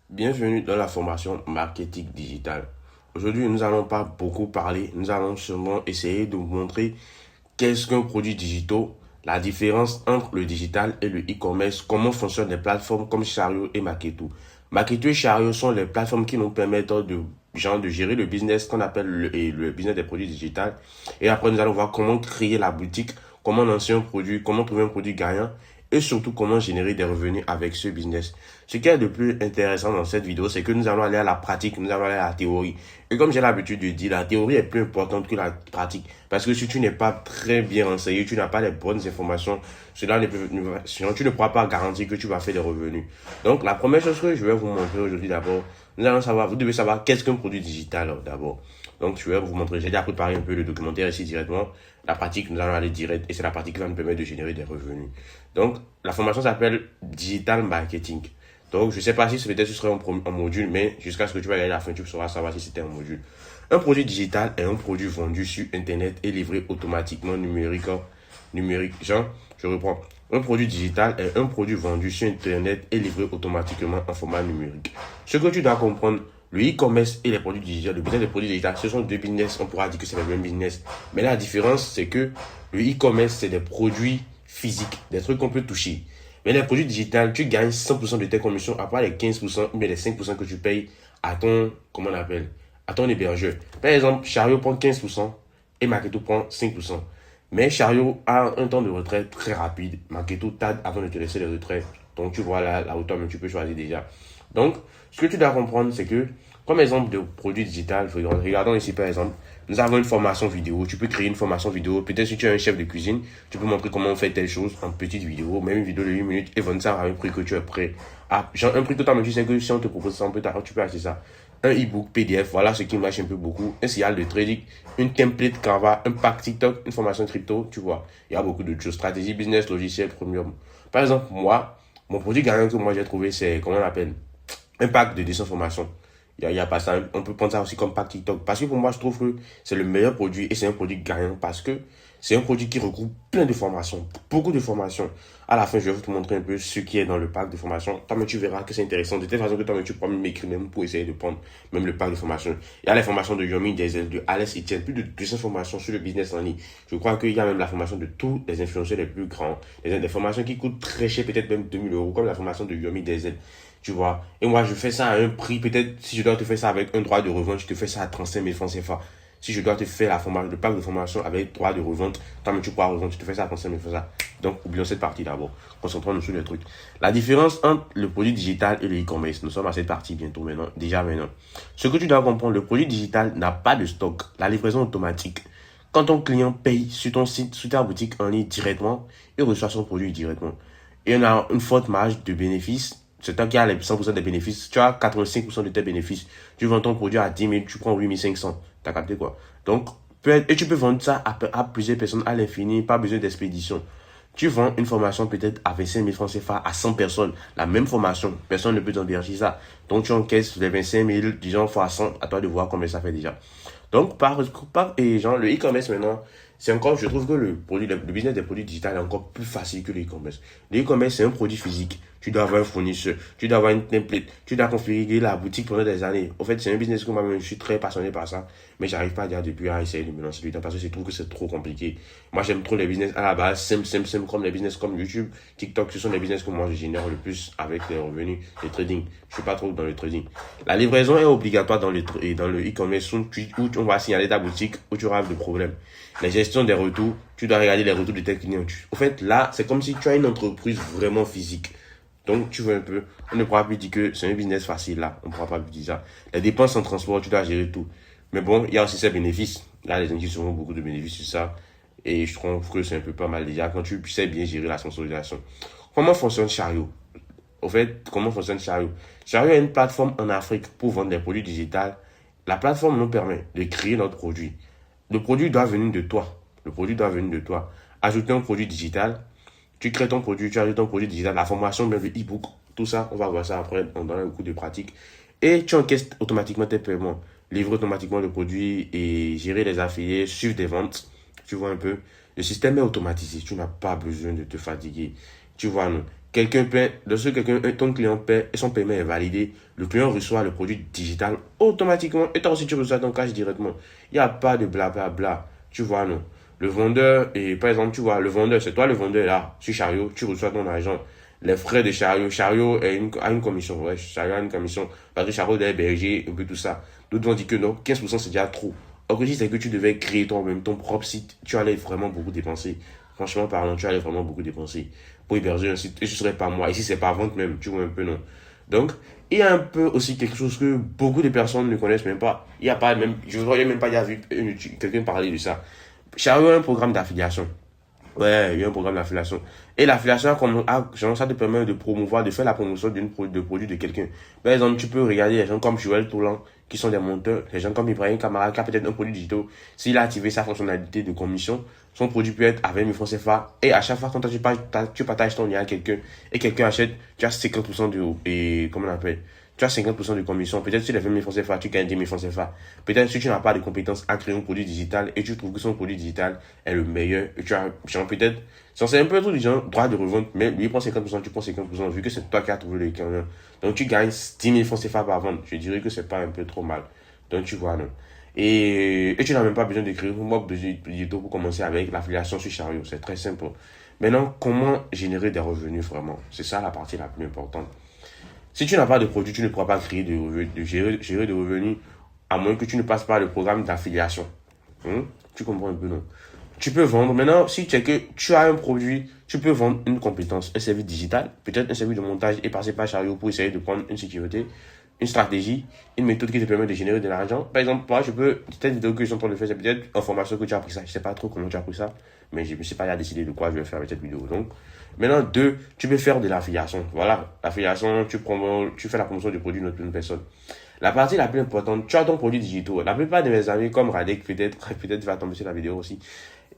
Bienvenue dans la formation marketing digital. Aujourd'hui, nous allons pas beaucoup parler, nous allons seulement essayer de vous montrer qu'est-ce qu'un produit digital, la différence entre le digital et le e-commerce, comment fonctionnent les plateformes comme Chariot et Marketo. Marketo et Chariot sont les plateformes qui nous permettent de gérer le business qu'on appelle le business des produits digitaux. Et après, nous allons voir comment créer la boutique, comment lancer un produit, comment trouver un produit gagnant et surtout comment générer des revenus avec ce business. Ce qui est le plus intéressant dans cette vidéo, c'est que nous allons aller à la pratique, nous allons aller à la théorie. Et comme j'ai l'habitude de dire, la théorie est plus importante que la pratique. Parce que si tu n'es pas très bien renseigné, tu n'as pas les bonnes informations, sinon tu ne pourras pas garantir que tu vas faire des revenus. Donc la première chose que je vais vous montrer aujourd'hui d'abord, vous devez savoir qu'est-ce qu'un produit digital d'abord. Donc je vais vous montrer, j'ai déjà préparé un peu le documentaire ici directement. La pratique, nous allons aller direct et c'est la pratique qui va nous permettre de générer des revenus. Donc la formation s'appelle Digital Marketing. Donc, je ne sais pas si peut-être ce serait un module, mais jusqu'à ce que tu vas aller à la fin, tu sauras savoir si c'était un module. Un produit digital est un produit vendu sur Internet et livré automatiquement Genre, je reprends. Un produit digital est un produit vendu sur Internet et livré automatiquement en format numérique. Ce que tu dois comprendre, le e-commerce et les produits digitaux, le business des produits digitaux, ce sont deux business, on pourra dire que c'est le même business. Mais la différence, c'est que le e-commerce, c'est des produits physiques, des trucs qu'on peut toucher. Mais les produits digitaux, tu gagnes 100% de tes commissions, à part les 15% ou bien les 5% que tu payes à ton, comment on appelle, à ton hébergeur. Par exemple, Chariot prend 15% et Marketo prend 5%. Mais Chariot a un temps de retrait très rapide. Marketo tarde avant de te laisser le retrait. Donc tu vois la hauteur, mais tu peux choisir déjà. Donc, ce que tu dois comprendre, c'est que, comme exemple de produit digital, regardons ici par exemple, nous avons une formation vidéo. Tu peux créer une formation vidéo. Peut-être si tu es un chef de cuisine, tu peux montrer comment on fait telle chose en petite vidéo, même une vidéo de 8 minutes, et vendre ça à un prix que tu es prêt à. Genre un prix totalement, tu sais que si on te propose ça, tu peux acheter ça. Un e-book PDF, voilà ce qui marche un peu beaucoup. Un signal de trading, une template Canva, un pack TikTok, une formation crypto, tu vois. Il y a beaucoup de choses. Stratégie, business, logiciel, premium. Par exemple, moi, mon produit gagnant que moi j'ai trouvé, c'est, comment on appelle, un pack de 200 formations. Il y a pas ça. On peut prendre ça aussi comme pack TikTok. Parce que pour moi, je trouve que c'est le meilleur produit et c'est un produit gagnant parce que c'est un produit qui regroupe plein de formations, beaucoup de formations. À la fin, je vais vous te montrer un peu ce qui est dans le pack de formations. Toi, mais tu verras que c'est intéressant. De telle façon que toi, tu pourras m'écrire même pour essayer de prendre même le pack de formations. Il y a les formations de Yomi Diesel, de Alex Etienne, plus de 200 formations sur le business en ligne. Je crois qu'il y a même la formation de tous les influenceurs les plus grands. Des formations qui coûtent très cher, peut-être même 2000 €, comme la formation de Yomi Diesel. Tu vois. Et moi, je fais ça à un prix. Peut-être, si je dois te faire ça avec un droit de revente, je te fais ça à 35 000 francs CFA. Si je dois te faire le pack de formation avec droit de revente, toi-même tu pourras revendre, je te fais ça à 35 000 francs. Donc, oublions cette partie d'abord. Concentrons-nous sur les trucs. La différence entre le produit digital et le e-commerce. Nous sommes à cette partie bientôt maintenant. Déjà maintenant. Ce que tu dois comprendre, le produit digital n'a pas de stock. La livraison automatique. Quand ton client paye sur ton site, sur ta boutique en ligne directement, il reçoit son produit directement. Et on a une forte marge de bénéfices. C'est toi qui as les 100% des bénéfices. Tu as 85% de tes bénéfices. Tu vends ton produit à 10 000, tu prends 8 500. T'as capté quoi? Donc, et tu peux vendre ça à plusieurs personnes à l'infini, pas besoin d'expédition. Tu vends une formation peut-être à 25 000 francs CFA à 100 personnes. La même formation, personne ne peut t'enverger ça. Donc, tu encaisses les 25 000, disons, fois 100, à toi de voir combien ça fait déjà. Donc, genre, le e-commerce maintenant, c'est encore, je trouve que le business des produits digitaux est encore plus facile que le e-commerce. Le e-commerce, c'est un produit physique. Tu dois avoir un fournisseur, tu dois avoir une template, tu dois configurer la boutique pendant des années. En fait, c'est un business que moi-même, je suis très passionné par ça, mais j'arrive pas dire depuis à essayer de me lancer dedans parce que je trouve que c'est trop compliqué. Moi, j'aime trop les business à la base, simple, comme les business comme YouTube, TikTok, ce sont les business que moi, je génère le plus avec les revenus, le trading. Je suis pas trop dans le trading. La livraison est obligatoire dans le e-commerce où on va signaler ta boutique où tu auras des problèmes. La gestion des retours, tu dois regarder les retours de tes clients. En fait, là, c'est comme si tu as une entreprise vraiment physique. Donc, tu vois un peu, on ne pourra plus dire que c'est un business facile là. On ne pourra pas plus dire ça. Les dépenses en transport, tu dois gérer tout. Mais bon, il y a aussi ses bénéfices. Là, les indices auront beaucoup de bénéfices sur ça. Et je trouve que c'est un peu pas mal déjà quand tu sais bien gérer la sponsorisation. Comment fonctionne Chariot? Au fait, comment fonctionne Chariot? Chariot est une plateforme en Afrique pour vendre des produits digitaux. La plateforme nous permet de créer notre produit. Le produit doit venir de toi. Le produit doit venir de toi. Ajouter un produit digital. Tu crées ton produit, tu ajoutes ton produit digital, la formation, même le e-book, tout ça, on va voir ça après dans un coup de pratique. Et tu encaisses automatiquement tes paiements, livrer automatiquement le produit et gérer les affiliés, suivre des ventes. Tu vois un peu. Le système est automatisé, tu n'as pas besoin de te fatiguer. Tu vois, non. ton client paie et son paiement est validé, le client reçoit le produit digital automatiquement et toi aussi tu reçois ton cash directement. Il n'y a pas de blablabla. Tu vois, non. Le vendeur, et par exemple, tu vois, le vendeur, c'est toi le vendeur là, sur Chariot, tu reçois ton argent. Les frais de Chariot a une commission, ouais, Chariot a une commission, parce que Chariot est hébergé, un peu tout ça. D'autres ont dit que non, 15% c'est déjà trop. Or que si c'est que tu devais créer toi-même ton propre site, tu allais vraiment beaucoup dépenser. Franchement parlant, tu allais vraiment beaucoup dépenser pour héberger un site. Et ce serait pas moi. Ici, c'est pas vente même, tu vois un peu, non. Donc, il y a un peu aussi quelque chose que beaucoup de personnes ne connaissent même pas. Il y a pas même, je ne voyais même pas, il y a vu quelqu'un parler de ça. Chariot a un programme d'affiliation. Ouais, il y a un programme d'affiliation. Et l'affiliation, ça te permet de promouvoir, de faire la promotion de produit de quelqu'un. Par exemple, tu peux regarder les gens comme Joël Toulan, qui sont des monteurs, les gens comme Ibrahim Kamara, qui a peut-être un produit digital. S'il a activé sa fonctionnalité de commission, son produit peut être à 20 000 francs CFA. Et à chaque fois, quand tu partages ton lien à quelqu'un, et quelqu'un achète, tu as 50% comment on appelle? Tu as 50% de commission. Peut-être sur les 20 000 francs CFA, tu gagnes 10 000 francs CFA. Peut-être si tu n'as pas de compétences à créer un produit digital et tu trouves que son produit digital est le meilleur, et tu as, genre peut-être, c'est un peu tout, gens, droit de revente, mais lui il prend 50%, tu prends 50%, vu que c'est toi qui as trouvé le client. Donc tu gagnes 10 000 francs CFA par vente. Je dirais que c'est pas un peu trop mal. Donc tu vois, non. Et tu n'as même pas besoin d'écrire un mob digital pour commencer avec l'affiliation sur Chariot. C'est très simple. Maintenant, comment générer des revenus vraiment? C'est ça la partie la plus importante. Si tu n'as pas de produit, tu ne pourras pas créer gérer de revenus, à moins que tu ne passes par le programme d'affiliation. Tu comprends un peu, non? Tu peux vendre. Maintenant, si tu as un produit, tu peux vendre une compétence, un service digital, peut-être un service de montage et passer par Chariot pour essayer de prendre une sécurité, une stratégie, une méthode qui te permet de générer de l'argent. Par exemple, moi, cette vidéo que je suis en train de faire, c'est peut-être en formation que tu as appris ça. Je ne sais pas trop comment tu as appris ça, mais je ne sais pas décider de quoi je vais faire avec cette vidéo. Donc, maintenant, deux, tu peux faire de l'affiliation. Voilà, l'affiliation, tu fais la promotion du produit d'une personne. La partie la plus importante, tu as ton produit digital. La plupart de mes amis, comme Radek, peut-être va tomber sur la vidéo aussi.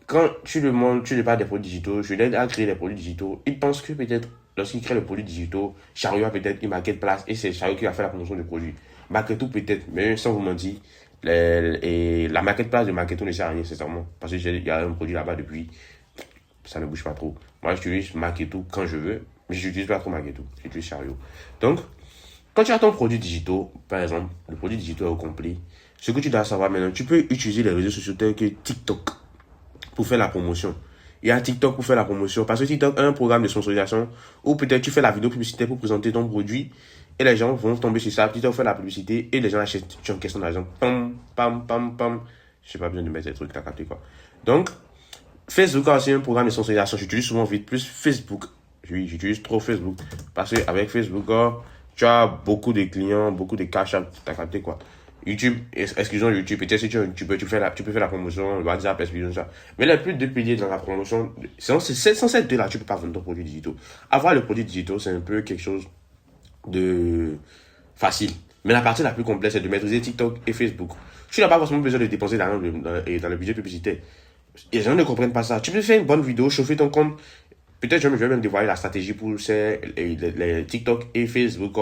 Quand tu lui parles des produits digitaux, je l'aide à créer des produits digitaux. Il pense que peut-être, lorsqu'il crée le produit digital, Chariot a peut-être une marketplace et c'est Chariot qui va faire la promotion du produit. Marketo peut-être, mais sans vous mentir, la marketplace de Marketo ne sert à rien, sincèrement. Parce qu'il y a un produit là-bas depuis, ça ne bouge pas trop. Moi, j'utilise Marketo quand je veux, mais je n'utilise pas trop Marketo, j'utilise Chariot. Donc, quand tu as ton produit digital, par exemple, le produit digital est au complet, ce que tu dois savoir maintenant, tu peux utiliser les réseaux sociaux tels que TikTok pour faire la promotion. Il y a TikTok pour faire la promotion. Parce que TikTok a un programme de sponsorisation où peut-être tu fais la vidéo publicitaire pour présenter ton produit et les gens vont tomber sur ça. TikTok fait la publicité et les gens achètent. Tu encaisses ton argent. Pam, pam, pam, pam. Je n'ai pas besoin de mettre ces trucs, t'as capté quoi. Donc, Facebook a aussi un programme de sponsorisation. J'utilise souvent vite plus Facebook. Oui, j'utilise trop Facebook. Parce qu'avec Facebook, tu as beaucoup de clients, beaucoup de cash, t'as capté quoi. YouTube, excusons YouTube, peut-être si tu es un YouTuber, tu peux faire la promotion, WhatsApp, excusons ça. Mais les plus de piliers dans la promotion, sans ces deux-là, tu peux pas vendre ton produit digital. Avoir le produit digital, c'est un peu quelque chose de facile. Mais la partie la plus complexe, c'est de maîtriser TikTok et Facebook. Tu n'as pas forcément besoin de dépenser d'argent dans le budget publicitaire. Les gens ne comprennent pas ça. Tu peux faire une bonne vidéo, chauffer ton compte. Peut-être je vais même dévoiler la stratégie pour les TikTok et Facebook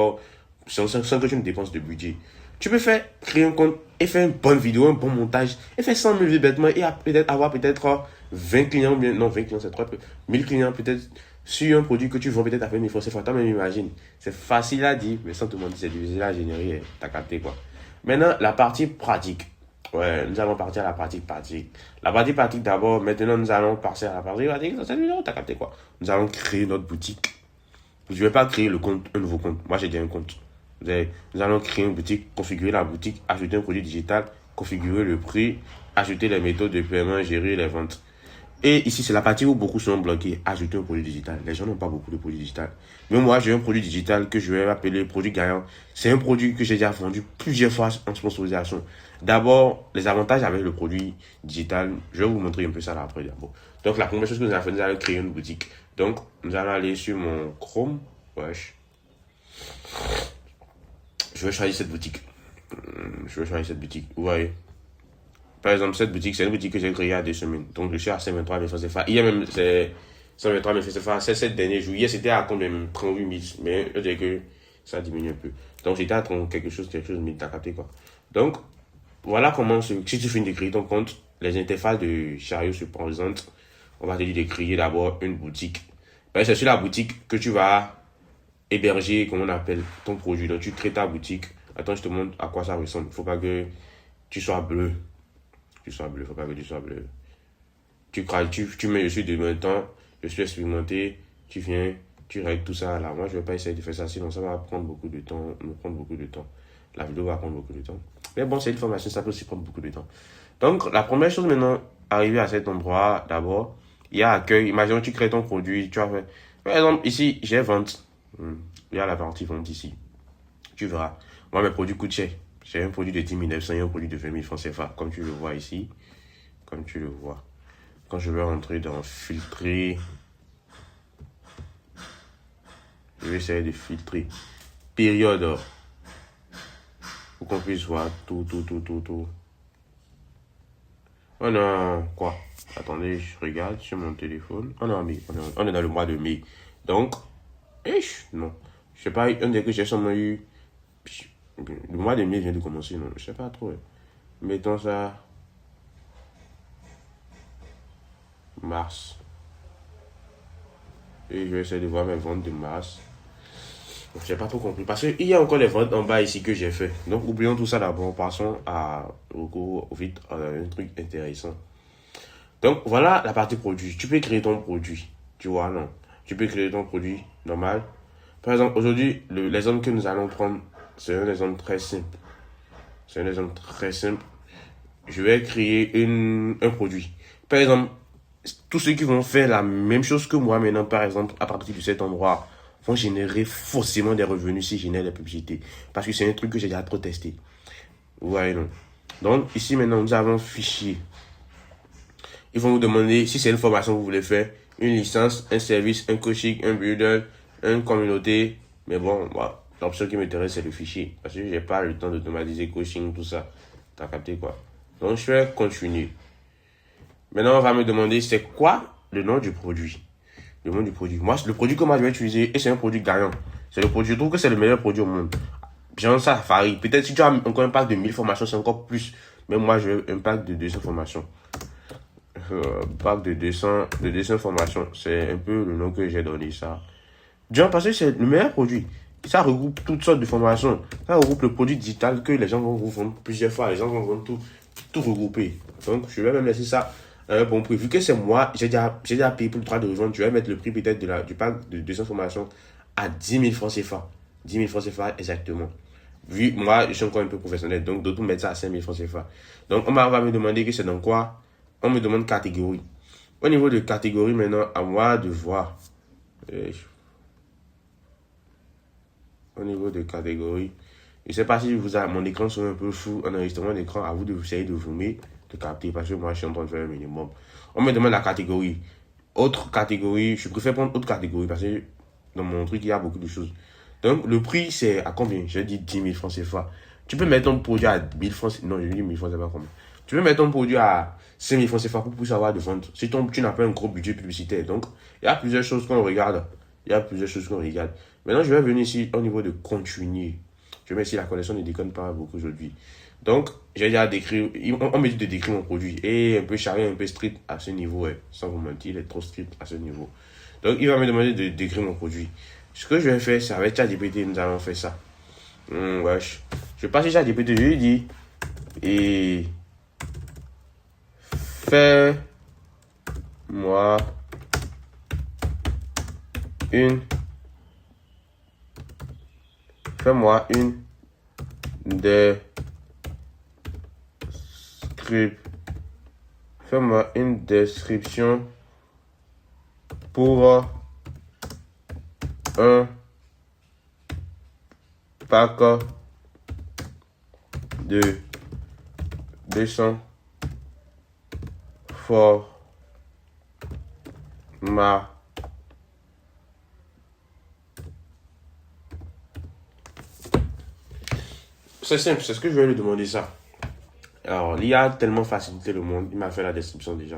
sans que tu ne dépenses de budget. Tu peux créer un compte et faire une bonne vidéo, un bon montage, et faire 100 000 vues bêtement, et avoir peut-être 20 clients, non 20 clients c'est trop peu, 1000 clients peut-être sur un produit que tu vends peut-être à 20 000 francs. C'est toi même imagine. C'est facile à dire, mais sans te mentir, c'est difficile à générer, t'as capté quoi. Maintenant, la partie pratique. Ouais, nous allons partir à la partie pratique. La partie pratique d'abord, maintenant nous allons passer à la partie pratique. Dans cette vidéo, t'as capté quoi. Nous allons créer notre boutique. Je ne vais pas créer un nouveau compte. Moi j'ai déjà un compte. Nous allons créer une boutique, configurer la boutique, ajouter un produit digital, configurer le prix, ajouter les méthodes de paiement, gérer les ventes. Et ici, c'est la partie où beaucoup sont bloqués. Ajouter un produit digital. Les gens n'ont pas beaucoup de produits digital. Mais moi, j'ai un produit digital que je vais appeler produit gagnant. C'est un produit que j'ai déjà vendu plusieurs fois en sponsorisation. D'abord, les avantages avec le produit digital. Je vais vous montrer un peu ça là après. D'abord. Donc, la première chose que nous allons faire, nous allons créer une boutique. Donc, nous allons aller sur mon Chrome. Wesh. Je vais choisir cette boutique. Vous voyez. Par exemple, cette boutique, c'est une boutique que j'ai créée il y a 2 semaines. Donc, je suis à 123 000 francs CFA. Hier même, c'est 123 000 francs CFA. C'est 7 derniers jours. Hier, c'était à combien? 38 000. Mais je dirais que ça diminue un peu. Donc, j'étais à quelque chose de 1000. T'as capté quoi. Donc, voilà comment, si tu finis de créer ton compte, les interfaces de Chariot se présentent. On va te dire de créer d'abord une boutique. C'est sur la boutique que tu vas héberger, comment on appelle, ton produit. Donc, tu crées ta boutique. Attends, je te montre à quoi ça ressemble. Il ne faut pas que tu sois bleu. Il ne faut pas que tu sois bleu. Tu mets, je suis de même temps, je suis expérimenté, tu viens, tu règles tout ça là. Moi, je ne vais pas essayer de faire ça, sinon ça va prendre beaucoup de temps, me prendre beaucoup de temps. La vidéo va prendre beaucoup de temps. Mais bon, c'est une formation, ça peut aussi prendre beaucoup de temps. Donc, la première chose maintenant, arriver à cet endroit, d'abord, il y a accueil. Imaginons que tu crées ton produit, tu as fait. Par exemple, ici, j'ai vente. Il y a la partie vente ici. Tu verras. Moi, mes produits coûtent cher. J'ai un produit de 10 900 et un produit de 20 000 francs CFA, comme tu le vois ici. Comme tu le vois. Quand je vais rentrer dans filtrer, je vais essayer de filtrer. Période. Pour qu'on puisse voir tout. Oh non, quoi? Attendez, je regarde sur mon téléphone. Oh non, mai. On est dans le mois de mai. Donc, non. Je sais pas, on dirait que j'ai seulement eu. Le mois de mai vient de commencer, non? Je sais pas trop. Mettons ça. Mars. Et je vais essayer de voir mes ventes de mars. Je n'ai pas trop compris. Parce qu'il y a encore les ventes en bas ici que j'ai fait. Donc, oublions tout ça d'abord. Passons au vite à un truc intéressant. Donc, voilà la partie produit. Tu peux créer ton produit. Tu vois, non? Tu peux créer ton produit normal. Par exemple, aujourd'hui, l'exemple que nous allons prendre, c'est un exemple très simple. Je vais créer un produit. Par exemple, tous ceux qui vont faire la même chose que moi maintenant, par exemple, à partir de cet endroit, vont générer forcément des revenus si je génère des publicités. Parce que c'est un truc que j'ai déjà trop testé. Vous voyez, non? Donc, ici maintenant, nous avons fichier. Ils vont vous demander si c'est une formation que vous voulez faire, une licence, un service, un coaching, un builder, une communauté. Mais bon, moi, l'option qui m'intéresse, c'est le fichier. Parce que j'ai pas le temps d'automatiser coaching, tout ça. T'as capté quoi? Donc, je vais continuer. Maintenant, on va me demander c'est quoi le nom du produit. Le nom du produit. Moi, le produit que moi je vais utiliser, et c'est un produit gagnant. C'est le produit, je trouve que c'est le meilleur produit au monde. Genre ça varie. Peut-être si tu as encore un pack de 1000 formations, c'est encore plus. Mais moi, je veux un pack de 200 formations. Pack de 200 formations. C'est un peu le nom que j'ai donné ça. Genre parce que c'est le meilleur produit. Ça regroupe toutes sortes de formations. Ça regroupe le produit digital que les gens vont vous vendre plusieurs fois. Les gens vont vendre tout regrouper. Donc, je vais même laisser ça à un bon prix. Vu que c'est moi, j'ai déjà payé pour le droit de revendre. Je vais mettre le prix peut-être du pack de 200 formations à 10 000 francs CFA. 10 000 francs CFA exactement. Vu, moi, je suis encore un peu professionnel. Donc, d'autres mettre ça à 5 000 francs CFA. Donc, on va me demander que c'est dans quoi. On me demande catégorie. Au niveau de catégorie, maintenant, à moi de voir. Au niveau de catégorie. Je ne sais pas si mon écran soit un peu fou, un enregistrement d'écran, à vous de essayer de zoomer, de capter, parce que moi je suis en train de faire un minimum. On me demande la catégorie. Autre catégorie, je préfère prendre autre catégorie parce que dans mon truc il y a beaucoup de choses. Donc le prix c'est à combien? J'ai dit 10 000 francs CFA. Tu peux mettre ton produit à 1000 francs, non je dis 1000 francs CFA combien? Tu peux mettre ton produit à 5 000 francs CFA pour pouvoir avoir de vente. Si tu n'as pas un gros budget publicitaire. Donc il y a plusieurs choses qu'on regarde. Maintenant, je vais venir ici au niveau de continuer. Je vais ici la connexion ne déconne pas beaucoup aujourd'hui. Donc, j'ai déjà décrit, on me dit de décrire mon produit. Et un peu charré, un peu strict à ce niveau, ouais. Sans vous mentir, il est trop strict à ce niveau. Donc, il va me demander de décrire mon produit. Ce que je vais faire, c'est avec ChatGPT, nous allons faire ça. Wesh. Je passe sur ChatGPT, je lui dis, et fais-moi une description pour un pack de 200 formations. C'est simple, c'est ce que je vais lui demander ça. Alors, l'IA a tellement facilité le monde, il m'a fait la description déjà.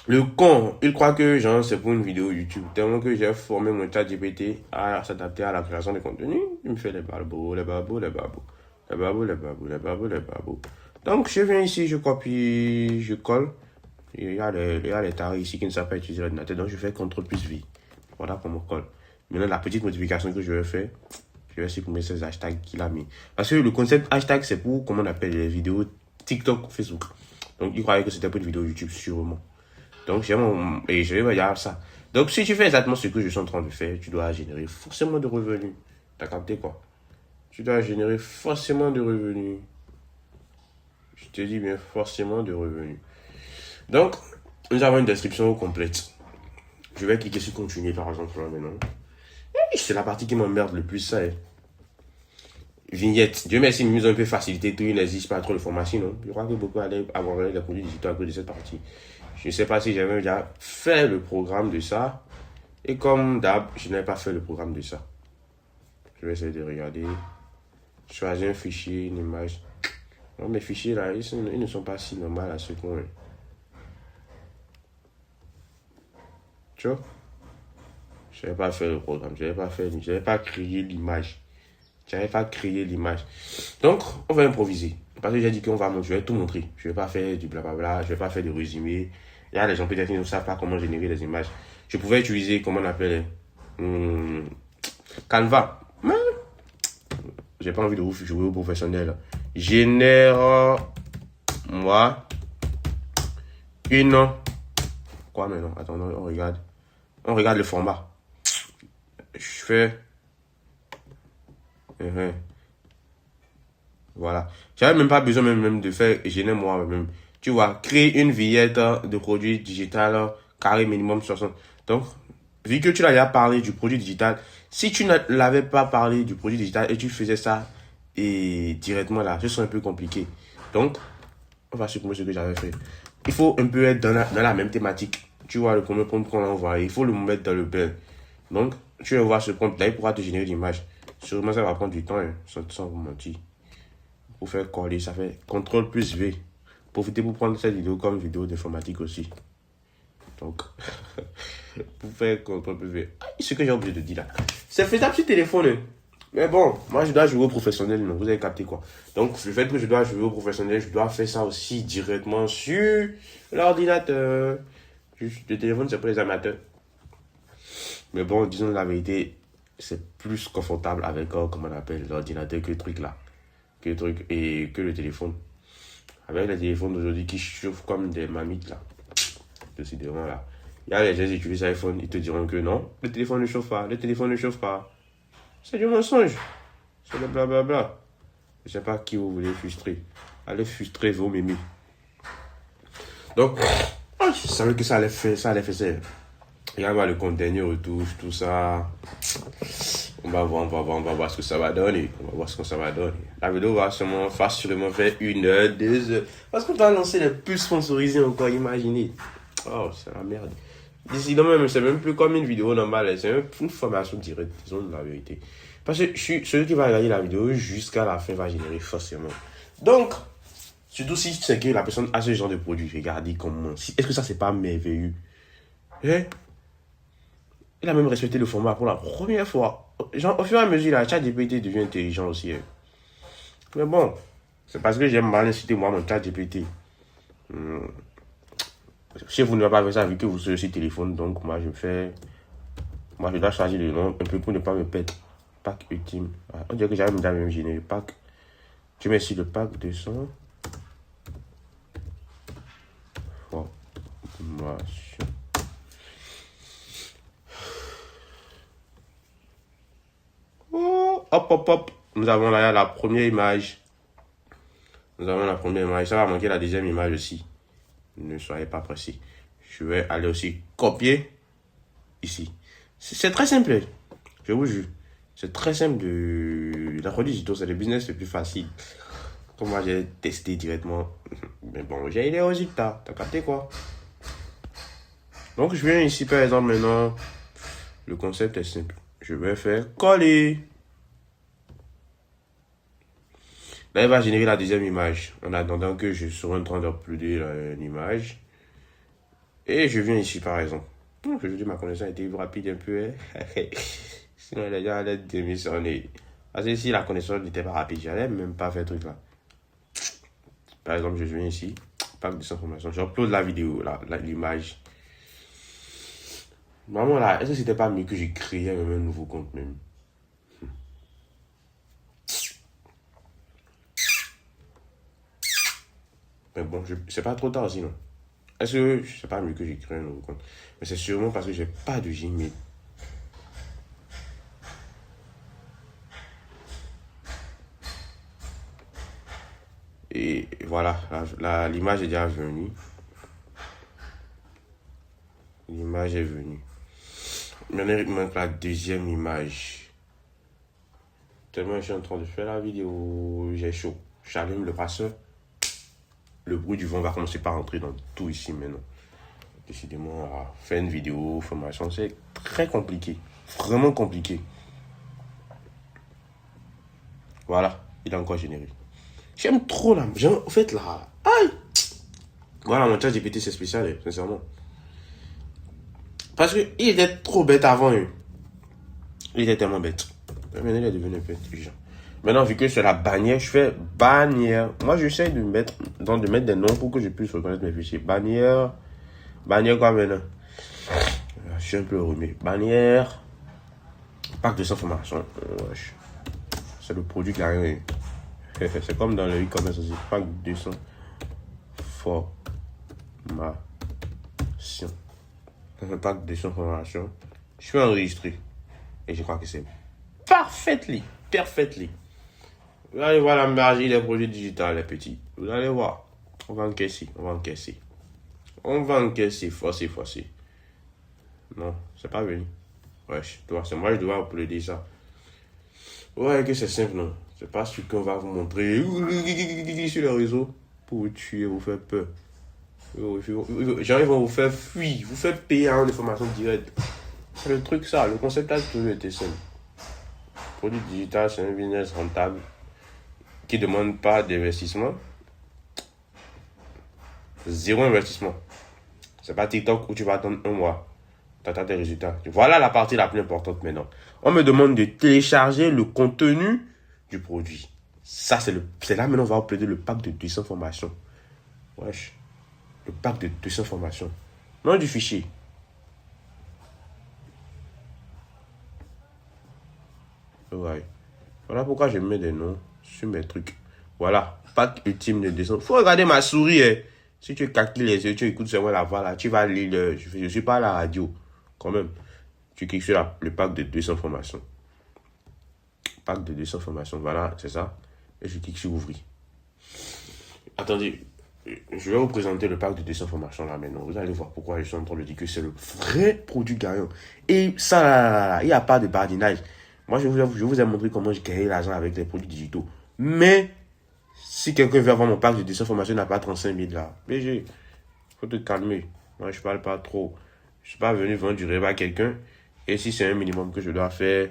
Le con, il croit que genre c'est pour une vidéo YouTube. Tellement que j'ai formé mon chat GPT à s'adapter à la création de contenu, il me fait les babos. Donc je viens ici, je copie, je colle. il y a les tarés ici qui ne savent pas utiliser l'ordinateur. Donc, je fais CTRL plus V. Voilà comment on colle. Maintenant, la petite modification que je vais faire, je vais supprimer ces hashtags qu'il a mis. Parce que le concept hashtag, c'est pour, comment on appelle, les vidéos TikTok, Facebook. Donc, il croyait que c'était pour une vidéo YouTube, sûrement. Donc, et je vais regarder ça. Donc, si tu fais exactement ce que je suis en train de faire, tu dois générer forcément de revenus. T'as capté quoi? Tu dois générer forcément de revenus. Je te dis bien, forcément de revenus. Donc, nous avons une description complète. Je vais cliquer sur continuer par exemple là maintenant. C'est la partie qui m'emmerde le plus, ça. Vignette. Dieu merci, ils nous ont un peu facilité tout. Il n'existe pas trop de formation, non? Je crois que beaucoup allaient avoir les produits digitaux à cause de cette partie. Je ne sais pas si j'avais déjà fait le programme de ça. Et comme d'hab, je n'ai pas fait le programme de ça. Je vais essayer de regarder. Choisir un fichier, une image. Non, mes fichiers là, ils ne sont pas si normaux à ce point. Tu vois? Je n'avais pas fait le programme. Je n'avais pas créé l'image. J'avais pas créé l'image. Donc, on va improviser. Parce que j'ai dit qu'on va montrer, je vais tout montrer. Je ne vais pas faire du blablabla, je ne vais pas faire de résumé. Il y a des gens peut-être qui ne savent pas comment générer des images. Je pouvais utiliser, comment on appelle, Canva. Mais, j'ai pas envie de jouer au professionnel. Génère-moi une... Quoi maintenant? Attends, on regarde. On regarde le format. Je fais... Voilà. J'avais même pas besoin même de faire générer moi-même. Tu vois, créer une vignette de produit digital carré minimum 60. Donc, vu que tu l'as déjà parlé du produit digital, si tu ne l'avais pas parlé du produit digital et tu faisais ça et directement là, ce serait un peu compliqué. Donc, on va supprimer ce que j'avais fait. Il faut un peu être dans la même thématique. Tu vois le premier prompt qu'on a envoyé, il faut le mettre dans le bain. Donc, tu vas voir ce prompt là, il pourra te générer l'image. Sûrement, ça va prendre du temps, hein, sans vous mentir. Pour faire coller, ça fait CTRL plus V. Profitez pour prendre cette vidéo comme vidéo d'informatique aussi. Donc, pour faire CTRL plus V. Ce que j'ai oublié de dire là, c'est faisable sur téléphone. Hein. Mais bon, moi je dois jouer au professionnel, non, vous avez capté quoi. Donc, le fait que je dois jouer au professionnel, je dois faire ça aussi directement sur l'ordinateur. Le téléphone, c'est pour les amateurs. Mais bon, disons la vérité, c'est plus confortable avec, comment on appelle, l'ordinateur que le truc là. Que le téléphone. Avec les téléphones d'aujourd'hui qui chauffent comme des mamites là. Décidément là. Il y a les gens qui utilisent iPhone, ils te diront que non, le téléphone ne chauffe pas, le téléphone ne chauffe pas. C'est du mensonge. C'est le blablabla. Je sais pas qui vous voulez frustrer. Allez frustrer vos mémis. Donc, je savais que ça allait faire ça. Regarde le contenu retouche, tout ça. On va voir ce que ça va donner. La vidéo va sûrement faire 1 heure, 2 heures. Parce qu'on va lancer les plus sponsorisés encore, imaginez. Oh, c'est la merde. Décidément, même, c'est même plus comme une vidéo normale. C'est même une formation directe, disons la vérité. Parce que celui qui va regarder la vidéo jusqu'à la fin va générer forcément. Donc, surtout si c'est que la personne a ce genre de produit, regardez comment. Est-ce que ça, c'est pas merveilleux? Il a même respecté le format pour la première fois. Genre, au fur et à mesure, la ChatGPT devient intelligent aussi. Hein. Mais bon, c'est parce que j'aime mal inciter moi mon ChatGPT. Si vous ne pas fait ça, vu que vous serez sur téléphone, donc moi je dois changer le nom un peu pour ne pas me perdre. Pack ultime. On dirait que j'avais même généré pack. Je mets ici le pack 200. Formation. Hop. Nous avons là la première image. Ça va manquer la deuxième image aussi. Ne soyez pas pressés. Je vais aller aussi copier ici. C'est très simple. Je vous jure. C'est très simple la produit digital, c'est le business le plus facile. Comme moi, j'ai testé directement. Mais bon, j'ai eu les résultats. T'as capté quoi? Donc, je viens ici, par exemple, maintenant. Le concept est simple. Je vais faire coller. Là, il va générer la deuxième image. En attendant que je sois en train d'uploader l'image. Et je viens ici, par exemple. Aujourd'hui, ma connexion a été rapide un peu. Hein? Sinon, les gens allaient démissionner. Parce que si la connexion n'était pas rapide, j'allais même pas faire ce truc là. Par exemple, je viens ici. pack de informations. J'upload la vidéo, l'image. Maman là, est-ce que c'était pas mieux que j'ai créé un nouveau compte même? Mais bon, c'est pas trop tard aussi, non? Est-ce que c'est pas mieux que j'ai créé un nouveau compte? Mais c'est sûrement parce que j'ai pas de Gmail. Et voilà, l'image est déjà venue. L'image est venue. Maintenant, il manque la deuxième image. Tellement je suis en train de faire la vidéo, j'ai chaud. J'allume le passeur. Le bruit du vent va commencer par entrer dans tout ici maintenant. Décidément, faire une vidéo, formation, c'est très compliqué. Vraiment compliqué. Voilà, il a encore généré. J'aime trop là. En fait là. Aïe! Voilà, mon chat GPT c'est spécial, sincèrement. Parce qu'il était trop bête avant. Il était tellement bête. Maintenant, il est devenu un peu intelligent. Maintenant, vu que c'est la bannière, je fais bannière. Moi, j'essaie de mettre des noms pour que je puisse reconnaître mes fichiers. Bannière. Bannière quoi maintenant? Je suis un peu remis. Bannière. Pack de 100 formations. C'est le produit qui a rien. C'est comme dans le e-commerce aussi. Pack de 200 formations. Un pack de 200 formations. Je suis enregistré. Et je crois que c'est perfectly. Vous allez voir la magie des produits digitaux, les petits. Vous allez voir. On va encaisser. Forcer. Non, c'est pas venu. Wesh, c'est moi, je dois uploader ça. Ouais, que c'est simple, non. C'est pas ce qu'on va vous montrer sur le réseau pour vous tuer, vous faire peur. Genre, ils vont vous faire fuir, vous faire payer en information directe. C'est le truc, ça. Le concept a toujours été simple. Produit digital, c'est un business rentable qui ne demande pas d'investissement. Zéro investissement. C'est pas TikTok où tu vas attendre un mois. Tu attends tes résultats. Voilà la partie la plus importante maintenant. On me demande de télécharger le contenu du produit. Ça, c'est là maintenant on va uploader le pack de 200 formations. Wesh. Le pack de 200 formations. Nom du fichier. Ouais. Voilà pourquoi je mets des noms sur mes trucs. Voilà. Pack ultime de 200. Faut regarder ma souris. Si tu calcules les yeux, tu écoutes seulement la voix là, tu vas lire. Je suis pas à la radio. Quand même. Tu cliques sur le pack de 200 formations. Pack de 200 formations. Voilà, c'est ça. Et je clique sur ouvrir. Attendez. Je vais vous présenter le pack de 200 formations là maintenant. Vous allez voir pourquoi je suis en train de dire que c'est le vrai produit gagnant. Et ça là, il n'y a pas de badinage. Moi, je vous ai montré comment je gagne l'argent avec les produits digitaux. Mais, si quelqu'un veut avoir mon pack de 200 formations, il n'a pas 35 000 là. BG, faut te calmer. Moi, je parle pas trop. Je suis pas venu vendre du rêve à quelqu'un. Et si c'est un minimum que je dois faire,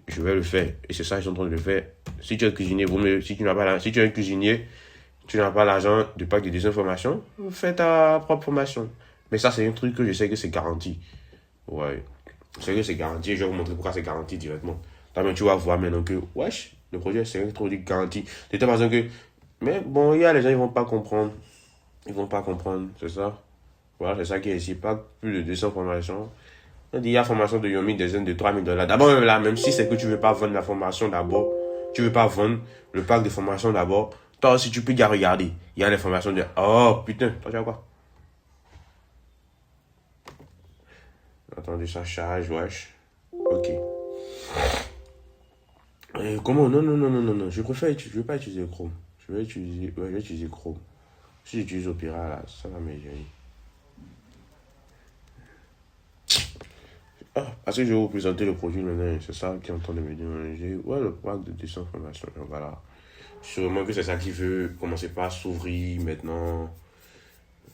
je vais le faire. Et c'est ça que je suis en train de le faire. Si tu es cuisinier, si tu es un cuisinier, tu n'as pas l'argent du pack de 200 formations, fais ta propre formation. Mais ça, c'est un truc que je sais que c'est garanti. Ouais. Je sais que c'est garanti et je vais vous montrer pourquoi c'est garanti directement. Tu vas voir maintenant que, wesh, le projet, c'est un produit garanti. De toute façon que, mais bon, il y a les gens, ils vont pas comprendre. C'est ça. Voilà, c'est ça qui est ici. Pas plus de 200 formations. Il y a formation de Yomi, des zones de 3 000 $. D'abord, là, même si c'est que tu veux pas vendre la formation d'abord, tu veux pas vendre le pack de formation d'abord, toi aussi, tu peux déjà regarder. Il y a les formations de, oh, putain, toi, tu as quoi? Attendez, ça charge, wesh. Ok. Comment? Non. Je veux pas utiliser Chrome. Je vais utiliser Chrome. Si j'utilise Opera, là, ça va m'aider. Parce que je vais vous présenter le produit maintenant. C'est ça qui est en train de me dire. Ouais, le pack de 200 formations. Voilà. Sûrement que c'est ça qui veut commencer par s'ouvrir maintenant.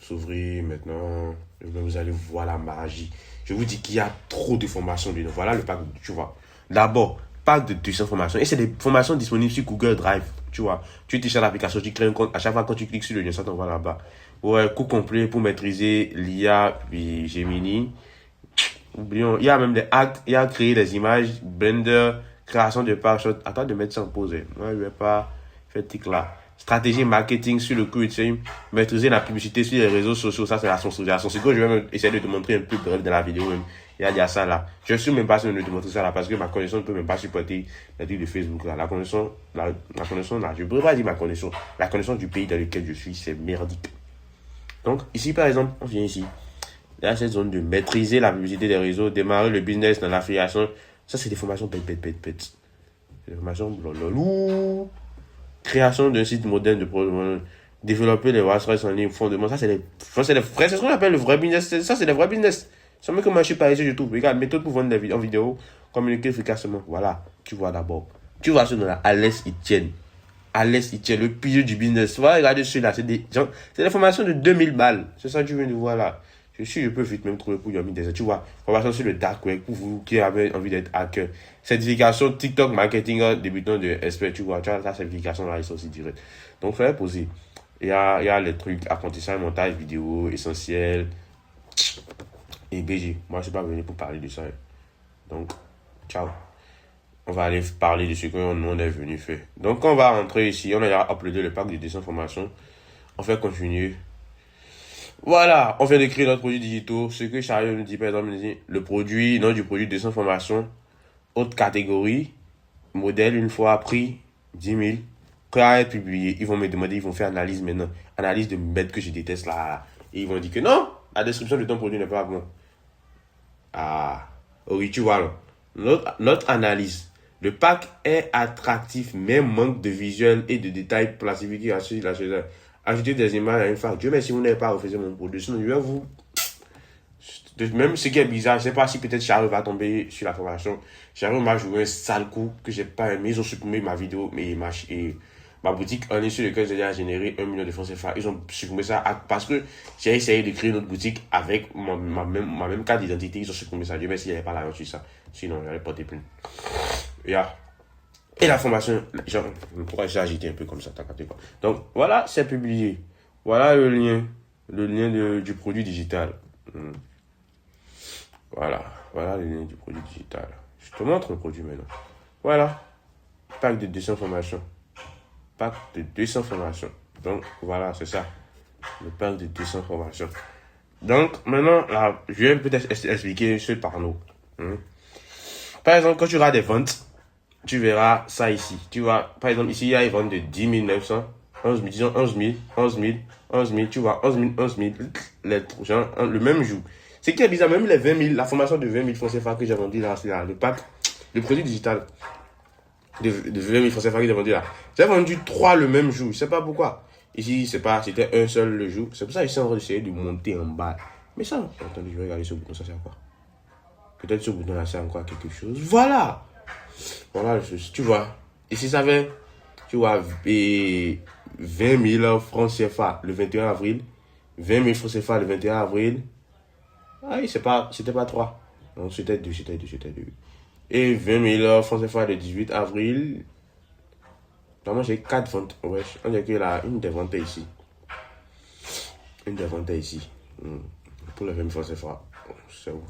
Vous allez voir la magie. Je vous dis qu'il y a trop de formations dedans. Voilà le pack, tu vois. D'abord, pack de 200 formations. Et c'est des formations disponibles sur Google Drive. Tu vois. Tu télécharges l'application, tu crées un compte. À chaque fois, quand tu cliques sur le lien, ça t'envoie là-bas. Ouais, cours complet pour maîtriser l'IA puis Gemini. Oublions. Il y a même des hacks. Il y a créé des images, Blender, création de pages. Attends de mettre ça en pause. Moi, je vais pas faire tic là. stratégie marketing sur le coaching, maîtriser la publicité sur les réseaux sociaux, ça c'est la sensibilisation. C'est que je vais même essayer de te montrer un peu bref dans la vidéo même. Il y a déjà ça là. Je suis même pas sûr de te montrer ça là parce que ma connexion ne peut même pas supporter la truc de Facebook là. La connexion là, je ne pourrais pas dire ma connexion. La connexion du pays dans lequel je suis, c'est merdique. Donc ici par exemple, on vient ici. Il y a cette zone de maîtriser la publicité des réseaux, démarrer le business dans l'affiliation. Ça c'est des formations pète. Des formations blablabla. Création d'un site moderne de produit, développer les WordPress en ligne, fondement, ça c'est les vrais, c'est ce qu'on appelle le vrai business, ça c'est les vrais business. C'est même que moi je suis pas ici du tout. Regarde, méthode pour vendre des vidéos en vidéo, communiquer efficacement. Voilà, tu vois d'abord. Tu vois ce nom-là, Alex Etienne. Alex Etienne, le pilier du business. Voilà, regardez celui-là, c'est des formations de 2000 balles. C'est ça que tu viens de voir là. Je peux vite même trouver pour Yomi des. Tu vois, formation sur le dark web pour vous qui avez envie d'être hacker. Certification TikTok marketing débutant de expert. Tu vois, la certification là, ils sont aussi directs. Donc, il faut poser. Il y a les trucs apprentissage, montage vidéo, essentiel. Et BG. Moi, je ne suis pas venu pour parler de ça. Donc, ciao. On va aller parler de ce qu'on est venu faire. Donc, on va rentrer ici. On a uploadé le pack de désinformation. On fait continuer. Voilà, on vient de créer notre produit digital. Ce que Chariot nous dit, par exemple, il dit le produit, nom du produit, désinformation, autre catégorie, modèle, une fois prix, 10 000, prêt à être publié. Ils vont me demander, ils vont faire analyse maintenant. Analyse de bête que je déteste là. Et ils vont dire que non, la description de ton produit n'est pas bon. Ah, oui, tu vois là. Notre analyse. Le pack est attractif, mais manque de visuel et de détails classifiés sur la chose. Ajouter des images à une fac. Dieu merci, vous n'avez pas refusé mon produit. Sinon, je vais vous. Même ce qui est bizarre, je ne sais pas si peut-être Chariot va tomber sur la formation. Chariot m'a joué un sale coup que j'ai pas aimé. Ils ont supprimé ma vidéo, et ma boutique en ligne sur laquelle j'ai déjà généré 1 million de francs CFA. Ils ont supprimé ça parce que j'ai essayé de créer une autre boutique avec ma même carte d'identité. Ils ont supprimé ça. Dieu merci, il n'y avait pas l'argent sur ça. Sinon, j'allais porter plainte. Et la formation, genre, pourquoi j'ai agité un peu comme ça, t'as capté quoi. Donc, voilà, c'est publié. Voilà le lien du produit digital. Voilà le lien du produit digital. Je te montre le produit maintenant. Voilà, pack de 200 formations. Pack de 200 formations. Donc, voilà, c'est ça. Le pack de 200 formations. Donc, maintenant, là, je vais peut-être expliquer ce panneau. Par exemple, quand tu auras des ventes, tu verras ça ici. Tu vois, par exemple, ici, il y a une vente de 10 900, 11 000, disons 11 000, 11 000, 11 000, tu vois, 11 000, genre, le même jour. Ce qui est bizarre, même les 20 000, la formation de 20 000 francs CFA que j'ai vendu là, c'est là, le pack, le produit digital de 20 000 francs CFA que j'ai vendu là. J'ai vendu 3 le même jour, je sais pas pourquoi. Ici, c'était un seul le jour. C'est pour ça que je suis en train d'essayer de monter en bas. Mais ça, attendez, je vais regarder ce bouton, ça sert à quoi? Peut-être ce bouton là sert encore à quelque chose. Voilà! Voilà, tu vois. Ici, ça fait, tu vois, 20 000 francs CFA le 21 avril. 20 000 francs CFA le 21 avril. Ah oui, c'était pas 3. Non, c'était 2. Et 20 000 francs CFA le 18 avril. Normalement, j'ai 4 ventes. Ouais, on dirait que là, une des ventes est ici. Pour le 20 000 francs CFA. C'est où?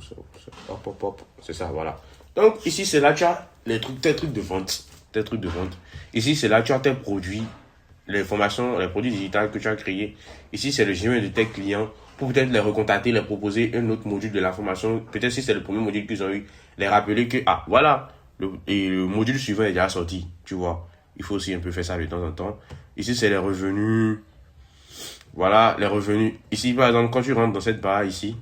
Hop. C'est ça, voilà. Donc, ici, c'est là que tu as tes trucs de vente. Ici, c'est là que tu as tes produits, les formations, les produits digitaux que tu as créés. Ici, c'est le Gmail de tes clients pour peut-être les recontacter, les proposer un autre module de la formation. Peut-être si c'est le premier module qu'ils ont eu, les rappeler que, voilà, le module suivant est déjà sorti, tu vois. Il faut aussi un peu faire ça de temps en temps. Ici, c'est les revenus. Voilà, les revenus. Ici, par exemple, quand tu rentres dans cette barre ici,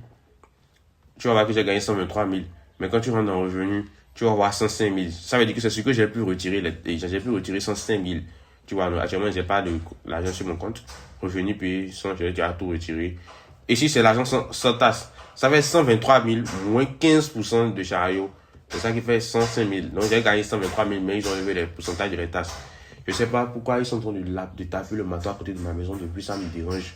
tu vas voir que j'ai gagné 123 000. Mais quand tu rentres dans le revenu, tu vas voir 105 000. Ça veut dire que c'est ce que j'ai pu retirer. J'ai pu retirer 105 000. Tu vois, actuellement, j'ai pas de l'argent sur mon compte. Revenu payé, j'ai déjà tout retiré. Ici, c'est l'argent sans taxe. Ça fait 123 000 moins 15% de Chariot. C'est ça qui fait 105 000. Donc, j'ai gagné 123 000, mais ils ont enlevé les pourcentages de les taxes. Je sais pas pourquoi ils sont en train de taper le matin à côté de ma maison depuis, ça me dérange.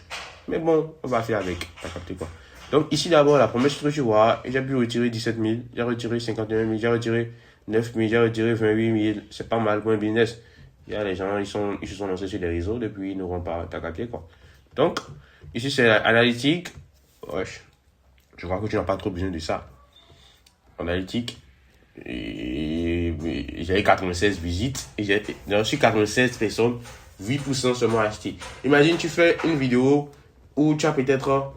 Mais bon, on va faire avec. T'as capté quoi? Donc ici d'abord, la première chose que tu vois, j'ai pu retirer 17 000, j'ai retiré 51 000, j'ai retiré 9 000, j'ai retiré 28 000. C'est pas mal pour un business. Il y a les gens, ils se sont lancés sur les réseaux, depuis ils n'auront pas ta capté quoi. Donc, ici c'est analytique. Wesh, je crois que tu n'as pas trop besoin de ça. Analytique. Et j'ai 96 visites. Et j'ai reçu 96 personnes 8% seulement acheté. Imagine, tu fais une vidéo où tu as peut-être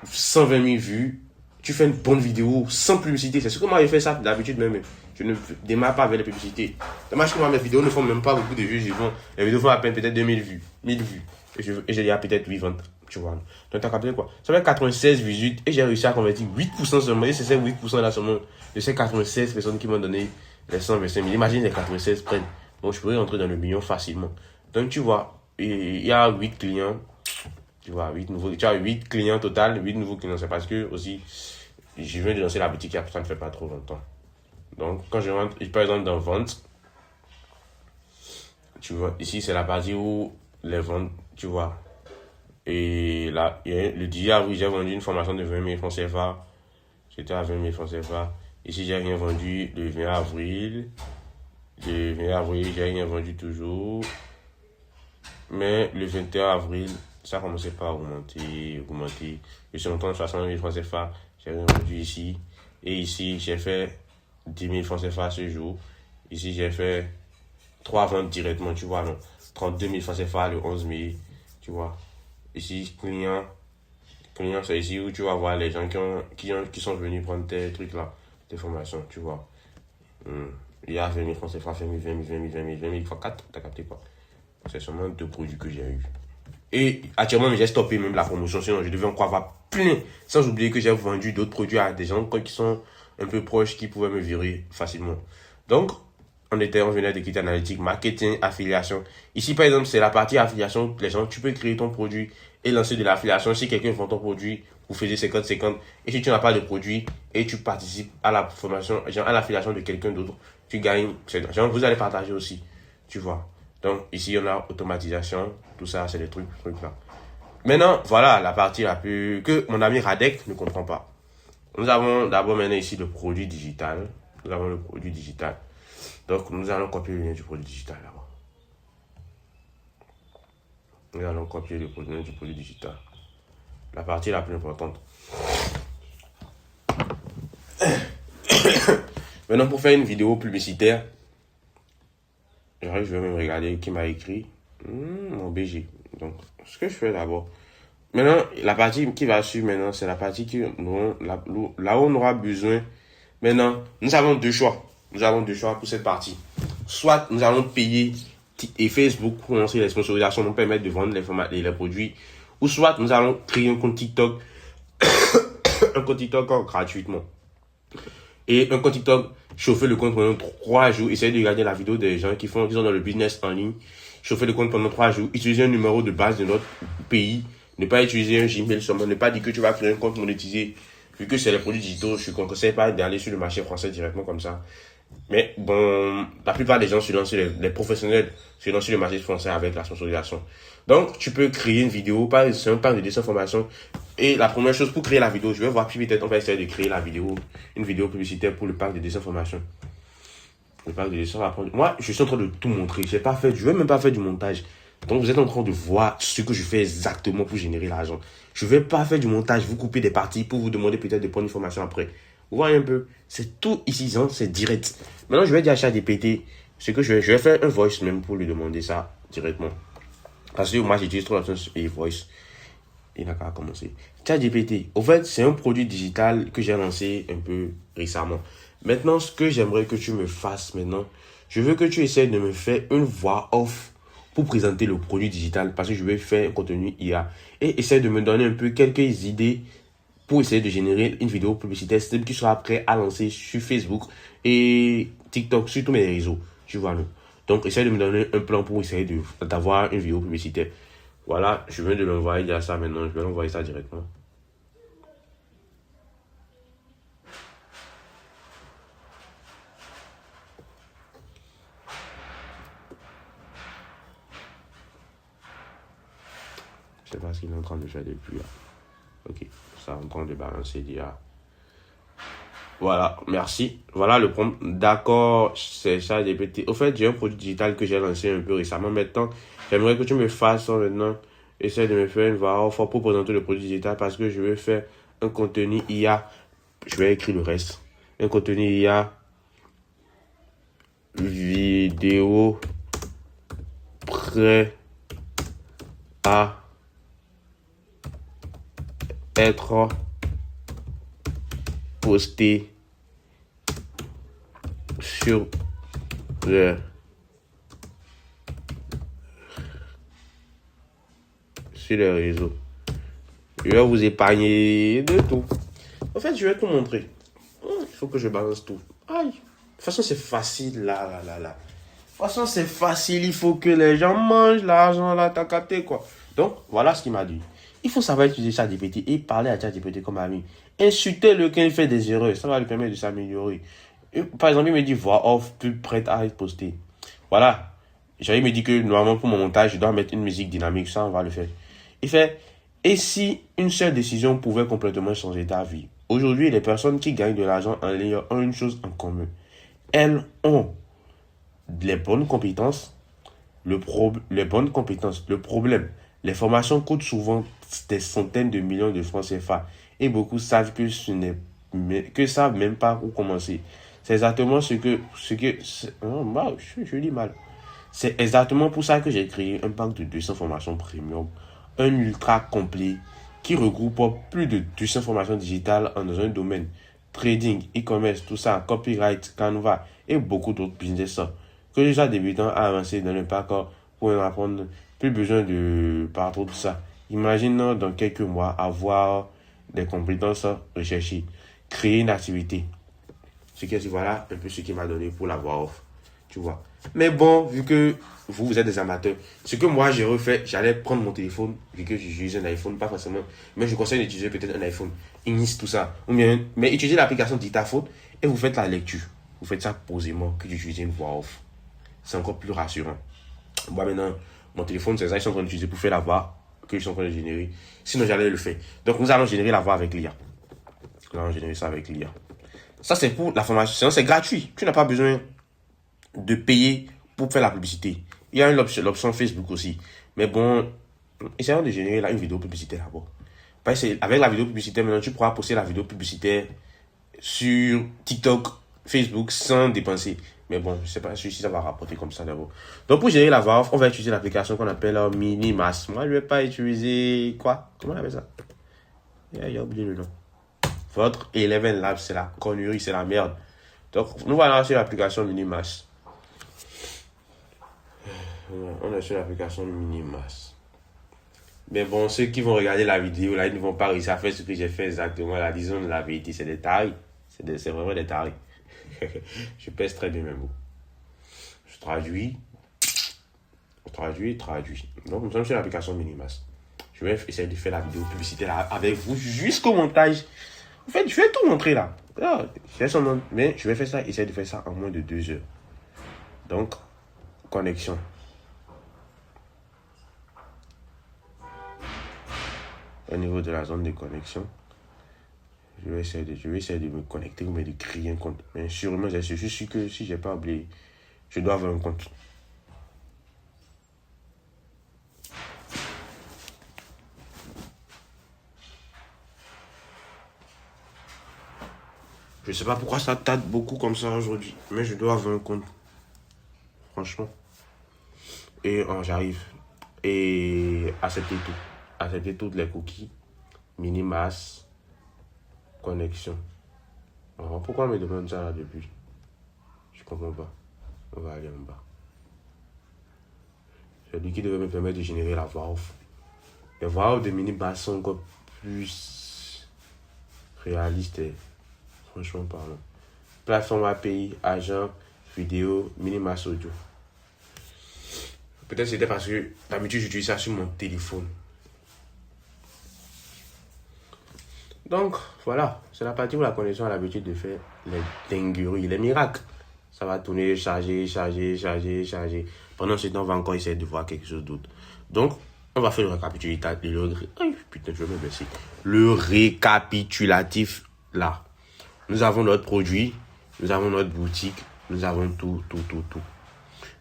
120 000 vues. Tu fais une bonne vidéo sans publicité. C'est ce que moi j'ai fait ça d'habitude même. Je ne démarre pas avec les publicités. Dommage que moi mes vidéos ne font même pas beaucoup de vues. Les vidéos font à peine peut-être 2000 vues, 1000 vues. Et j'ai peut-être 8 ventes. Tu vois. Donc t'as capté quoi? Ça fait 96 visites et j'ai réussi à convertir 8% seulement. Et c'est ces 8% là seulement de ces 96 personnes qui m'ont donné les 125 000. Imagine les 96 prennent. Donc je pourrais rentrer dans le million facilement. Donc tu vois, il y a 8 clients. Tu vois, 8 nouveaux. Tu as 8 clients total, 8 nouveaux clients. C'est parce que aussi, je viens de lancer la boutique, ça ne fait pas trop longtemps. Donc quand je rentre, par exemple dans vente, tu vois, ici c'est la partie où les ventes, tu vois. Et là, le 10 avril, j'ai vendu une formation de 20 000 francs CFA. J'étais à 20 000 francs CFA. Ici, j'ai rien vendu le 20 avril. Le 20 avril, j'ai rien vendu toujours. Mais le 21 avril, ça commençait pas à augmenter. Je suis en train de 60 000 francs CFA. J'ai rien vendu ici. Et ici, j'ai fait 10 000 francs CFA ce jour. Ici, j'ai fait 3 ventes directement, tu vois, non. 32 000 francs CFA le 11 mai, tu vois. Ici, client, c'est ici où tu vas voir les gens qui sont venus prendre tes trucs là, tes formations, tu vois. Il y a 20 000 francs CFA, 20 000, 20 000 fois 4, t'as capté quoi. C'est seulement 2 produits que j'ai eu. Et actuellement, j'ai stoppé même la promotion, sinon je devais encore avoir plein. Sans oublier que j'ai vendu d'autres produits à des gens qui sont un peu proches, qui pouvaient me virer facilement. Donc, on venait de quitter analytique, marketing, affiliation. Ici, par exemple, c'est la partie affiliation. Les gens, tu peux créer ton produit et lancer de l'affiliation. Si quelqu'un vend ton produit, vous faites 50-50. Et si tu n'as pas de produit et tu participes à la formation, à l'affiliation de quelqu'un d'autre, tu gagnes. Vous allez partager aussi, tu vois. Donc, ici, on a automatisation. Tout ça, c'est des trucs là. Maintenant, voilà la partie la plus que mon ami Radek ne comprend pas. Nous avons d'abord maintenant ici le produit digital. Nous avons le produit digital. Donc, nous allons copier le lien du produit digital là-bas. Nous allons copier le lien du produit digital. La partie la plus importante. Maintenant, pour faire une vidéo publicitaire, je vais même regarder qui m'a écrit. Mon BG. Donc, ce que je fais d'abord. Maintenant, la partie qui va suivre maintenant, c'est la partie là où on aura besoin. Maintenant, nous avons deux choix. Nous avons deux choix pour cette partie. Soit nous allons payer et Facebook pour lancer les sponsorisations, nous permettre de vendre les produits. Ou soit nous allons créer un compte TikTok, gratuitement. Et un compte TikTok, chauffer le compte pendant 3 jours, essayer de regarder la vidéo des gens qui sont dans le business en ligne, chauffer le compte pendant 3 jours, utiliser un numéro de base de notre pays, ne pas utiliser un Gmail seulement, ne pas dire que tu vas créer un compte monétisé. Vu que c'est les produits digitaux, je ne conseille pas d'aller sur le marché français directement comme ça. Mais bon, la plupart des gens se lancent, les professionnels se lancent sur le marché français avec la sponsorisation. Donc, tu peux créer une vidéo, c'est un pack de 200 formations. Et la première chose pour créer la vidéo, je vais voir puis peut-être on va essayer de créer la vidéo, une vidéo publicitaire pour le pack de 200 formations. Le pack de 200 va prendre. Moi, je suis en train de tout montrer. Je vais même pas faire du montage. Donc, vous êtes en train de voir ce que je fais exactement pour générer l'argent. Je vais pas faire du montage, vous couper des parties pour vous demander peut-être de prendre une formation après. Vous voyez un peu, c'est tout ici, c'est direct. Maintenant, je vais dire à ChatGPT ce que je vais faire un voice même pour lui demander ça directement. Parce que moi, j'utilise trop et voice. Il n'a qu'à commencer. ChatGPT, au fait, c'est un produit digital que j'ai lancé un peu récemment. Maintenant, ce que j'aimerais que tu me fasses maintenant, je veux que tu essaies de me faire une voix off pour présenter le produit digital parce que je vais faire un contenu IA. Et essaie de me donner un peu quelques idées pour essayer de générer une vidéo publicitaire qui sera prêt à lancer sur Facebook et TikTok, sur tous mes réseaux. Tu vois, non? Donc, essaie de me donner un plan pour essayer d'avoir une vidéo publicitaire. Voilà, je viens de l'envoyer déjà ça maintenant. Je vais l'envoyer ça directement. Je sais pas ce qu'il est en train de faire depuis là. Ok, ça est en train de balancer déjà. Voilà, merci. Voilà le prompt. D'accord, c'est ça, GPT. Au fait, j'ai un produit digital que j'ai lancé un peu récemment. Maintenant, j'aimerais que tu me fasses ça maintenant. Essaye de me faire une voix off pour présenter le produit digital parce que je vais faire un contenu IA. Je vais écrire le reste. Un contenu IA. Vidéo prêt à être posté sur le réseau. Je vais vous épargner de tout. En fait, je vais tout montrer. Il faut que je balance tout. Aïe. De toute façon, c'est facile là. De toute façon, c'est facile. Il faut que les gens mangent l'argent là. T'as capté quoi. Donc, voilà ce qu'il m'a dit. Il faut savoir utiliser ChatGPT et parler à ChatGPT comme ami. Insultez-le quand il fait des erreurs. Ça va lui permettre de s'améliorer. Par exemple, il me dit voix off, plus prête à être postée. Voilà. Il me dit que normalement pour mon montage, je dois mettre une musique dynamique. Ça, on va le faire. Il fait, et si une seule décision pouvait complètement changer ta vie? Aujourd'hui, les personnes qui gagnent de l'argent en ligne ont une chose en commun. Elles ont les bonnes compétences. Le problème, les formations coûtent souvent des centaines de millions de francs CFA. Et beaucoup savent que savent même pas où commencer. C'est exactement je lis mal. C'est exactement pour ça que j'ai créé un pack de 200 formations premium, un ultra complet qui regroupe plus de 200 formations digitales dans un domaine, trading, e-commerce, tout ça, copyright, Canva et beaucoup d'autres business que les gens débutants à avancer dans le parcours pour en apprendre. Plus besoin de partout tout ça. Imagine dans quelques mois avoir des compétences recherchées, créer une activité. Voilà un peu ce qu'il m'a donné pour la voix off. Tu vois. Mais bon, vu que vous êtes des amateurs, ce que moi j'ai refait, j'allais prendre mon téléphone, vu que j'utilise un iPhone, pas forcément, mais je conseille d'utiliser peut-être un iPhone, Inis, tout ça. Mais utilisez l'application Dictaphone et vous faites la lecture. Vous faites ça posément que d'utiliser une voix off. C'est encore plus rassurant. Moi maintenant, mon téléphone, c'est ça, ils sont en train d'utiliser pour faire la voix que je suis en train de générer. Sinon, j'allais le faire. Donc, nous allons générer la voix avec l'IA. Nous allons générer ça avec l'IA. Ça, c'est pour la formation. Sinon, c'est gratuit. Tu n'as pas besoin de payer pour faire la publicité. Il y a l'option Facebook aussi. Mais bon, essayons de générer là une vidéo publicitaire d'abord. Avec la vidéo publicitaire, maintenant, tu pourras poster la vidéo publicitaire sur TikTok, Facebook sans dépenser. Mais bon, je ne sais pas si ça va rapporter comme ça d'abord. Donc, pour gérer la voix off, on va utiliser l'application qu'on appelle Minimas. Moi, je ne vais pas utiliser quoi? Comment on appelle ça? Il a oublié le nom. Votre Eleven Labs, c'est la connerie, c'est la merde. Donc, nous voilà sur l'application Minimas. On est sur l'application Minimas. Mais bon, ceux qui vont regarder la vidéo, là, ils ne vont pas réussir à faire ce que j'ai fait exactement. Là, disons la vérité, c'est des tarés. C'est vraiment des tarés. Je pèse très bien mes mots. Je traduis. Donc, nous sommes sur l'application Minimas. Je vais essayer de faire la vidéo publicitaire avec vous jusqu'au montage. En fait, je vais tout montrer là. Mais je vais faire ça, essayer de faire ça en moins de 2 heures. Donc, connexion. Au niveau de la zone de connexion, je vais essayer de me connecter ou de créer un compte. Mais sûrement, je suis sûr que si je n'ai pas oublié, je dois avoir un compte. Je ne sais pas pourquoi ça tâte beaucoup comme ça aujourd'hui, mais je dois avoir un compte. Franchement. Et j'arrive. Et accepter tout. Accepter toutes les cookies. Minimas. Connexion. Alors, pourquoi on me demande ça là depuis? Je comprends pas. On va aller en bas. C'est lui qui devait me permettre de générer la voix off. Les voix off de Minimas sont encore plus réalistes. Franchement parlant. Plateforme API, agent, vidéo, Minimas audio. Peut-être c'était parce que d'habitude j'utilise ça sur mon téléphone. Donc voilà, c'est la partie où la connexion a l'habitude de faire les dingueries, les miracles. Ça va tourner, charger. Pendant ce temps, on va encore essayer de voir quelque chose d'autre. Donc, on va faire le récapitulatif. Le récapitulatif là. Nous avons notre produit, nous avons notre boutique, nous avons tout.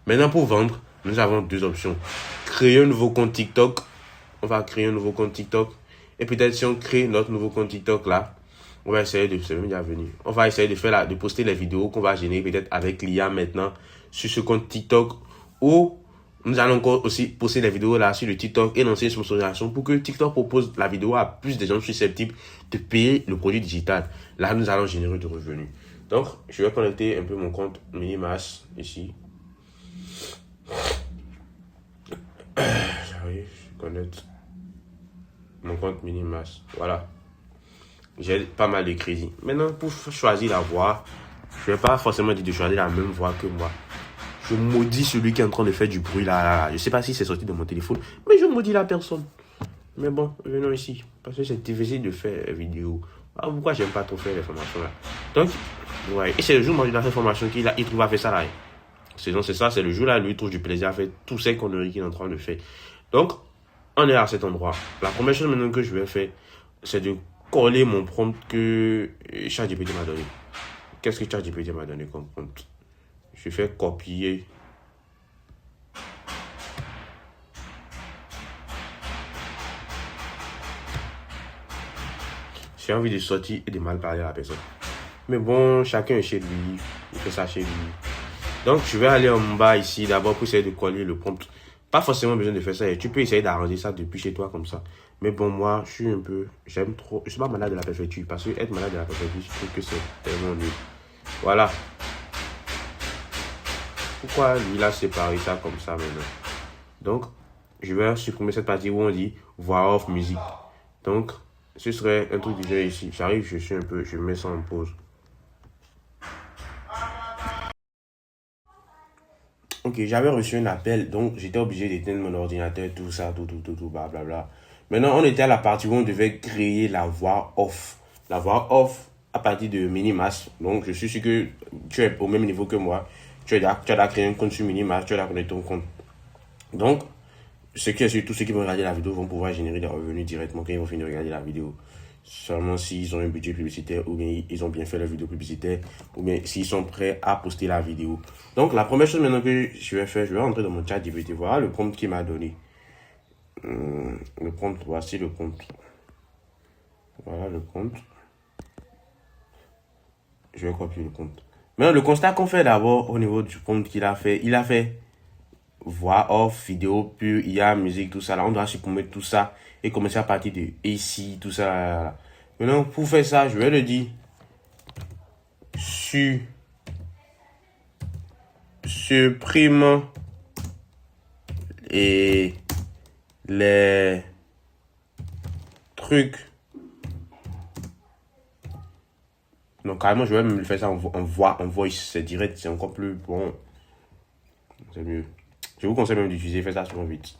Maintenant, pour vendre, nous avons 2 options. Créer un nouveau compte TikTok. On va créer un nouveau compte TikTok. Et peut-être si on crée notre nouveau compte TikTok là, on va essayer de, c'est même déjà venu. On va essayer de poster les vidéos qu'on va générer peut-être avec l'IA maintenant sur ce compte TikTok. Ou Nous allons encore aussi poster des vidéos là sur le TikTok et lancer une sponsorisation pour que TikTok propose la vidéo à plus de gens susceptibles de payer le produit digital. Là, nous allons générer de revenus. Donc, je vais connecter un peu mon compte Minimas ici. J'arrive, je connecte mon compte Minimas. Voilà. J'ai pas mal de crédits. Maintenant, pour choisir la voix, je ne vais pas forcément dire de choisir la même voix que moi. Je maudis celui qui est en train de faire du bruit là. Je ne sais pas si c'est sorti de mon téléphone, mais je maudis la personne. Mais bon, venons ici. Parce que c'est difficile de faire une vidéo. Ah, pourquoi j'aime pas trop faire les formations là? Donc, ouais. Et c'est le jour où il a fait formation qu'il trouve à faire ça là. C'est ça, c'est le jour là, lui, il trouve du plaisir à faire toutes ces conneries qu'il est en train de faire. Donc, on est à cet endroit. La première chose maintenant que je vais faire, c'est de coller mon prompt que ChatGPT m'a donné. Qu'est-ce que ChatGPT m'a donné comme prompt? Je fais copier. J'ai envie de sortir et de mal parler à la personne. Mais bon, chacun est chez lui. Il fait ça chez lui. Donc, je vais aller en bas ici d'abord pour essayer de coller le prompt. Pas forcément besoin de faire ça. Tu peux essayer d'arranger ça depuis chez toi comme ça. Mais bon, moi, je suis un peu... J'aime trop... Je suis pas malade de la préfecture. Parce que être malade de la préfecture, je trouve que c'est tellement nul. Voilà. Pourquoi lui, il a séparé ça comme ça maintenant? Donc, je vais supprimer cette partie où on dit voix off musique. Donc, ce serait un truc déjà ici. J'arrive, je suis un peu... Je mets ça en pause. Ok, j'avais reçu un appel, donc j'étais obligé d'éteindre mon ordinateur, tout ça, tout, blablabla. Maintenant, on était à la partie où on devait créer la voix off. La voix off à partir de Minimas. Donc, je suis sûr que tu es au même niveau que moi. Tu as créé un compte sur Minimas, tu as connecté ton compte. Donc, ce qui est sûr, tous ceux qui vont regarder la vidéo vont pouvoir générer des revenus directement quand ils vont finir de regarder la vidéo. Seulement s'ils ont un budget publicitaire ou bien ils ont bien fait la vidéo publicitaire ou bien s'ils sont prêts à poster la vidéo. Donc la première chose maintenant que je vais faire, je vais rentrer dans mon chat GPT. Voilà le prompt qu'il m'a donné. Le prompt, voici le prompt. Voilà le prompt. Je vais copier le prompt. Maintenant le constat qu'on fait d'abord au niveau du prompt qu'il a fait, il a fait voix off, vidéo pure, IA, musique, tout ça. Là, on doit supprimer tout ça et commencer à partir de ici, tout ça. Là. Maintenant, pour faire ça, je vais le dire supprime et les trucs. Donc, carrément, je vais même le faire ça en voice. C'est direct, c'est encore plus bon. C'est mieux. Je vous conseille même d'utiliser, faites ça souvent vite.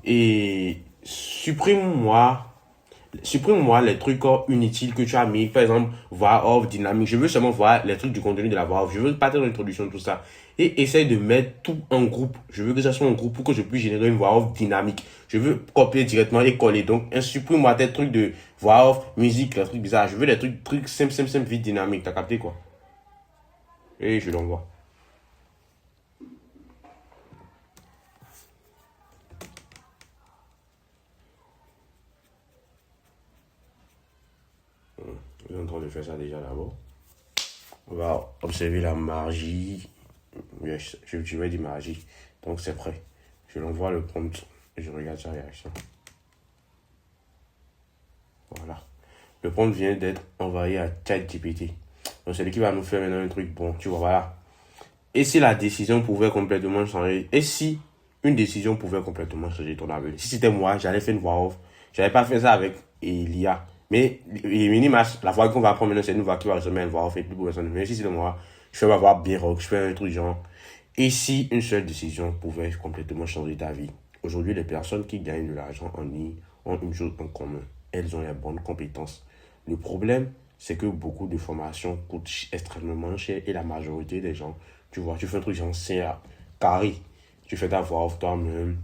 Et supprime-moi les trucs inutiles que tu as mis. Par exemple, voix off, dynamique. Je veux seulement voir les trucs du contenu de la voix off. Je veux pas faire l'introduction, tout ça. Et essaye de mettre tout en groupe. Je veux que ça soit en groupe pour que je puisse générer une voix off dynamique. Je veux copier directement et coller. Donc, supprime-moi tes trucs de voix off, musique, les trucs bizarres. Je veux les trucs simples, vite, dynamiques. T'as capté quoi? Et je l'envoie. Je suis en train de faire ça déjà d'abord. On va observer la magie. Je vais dire magie. Donc c'est prêt. Je l'envoie le prompt. Je regarde sa réaction. Voilà. Le prompt vient d'être envoyé à ChatGPT. Donc c'est lui qui va nous faire maintenant un truc bon. Tu vois, voilà. Et si la décision pouvait complètement changer? Et si une décision pouvait complètement changer ton avenir? Si c'était moi, j'allais faire une voix off. J'allais pas faire ça avec l'IA. Mais les minimas, la voix qu'on va prendre maintenant, c'est une voix qui va ressembler à une voix off et plus pour personne. Mais si c'est moi, je fais ma voix bien rock, je fais un truc genre. Et si une seule décision pouvait complètement changer ta vie? Aujourd'hui, les personnes qui gagnent de l'argent en ligne ont une chose en commun. Elles ont les bonnes compétences. Le problème, c'est que beaucoup de formations coûtent extrêmement cher et la majorité des gens, tu vois, tu fais un truc genre CA, carré, tu fais ta voix off toi-même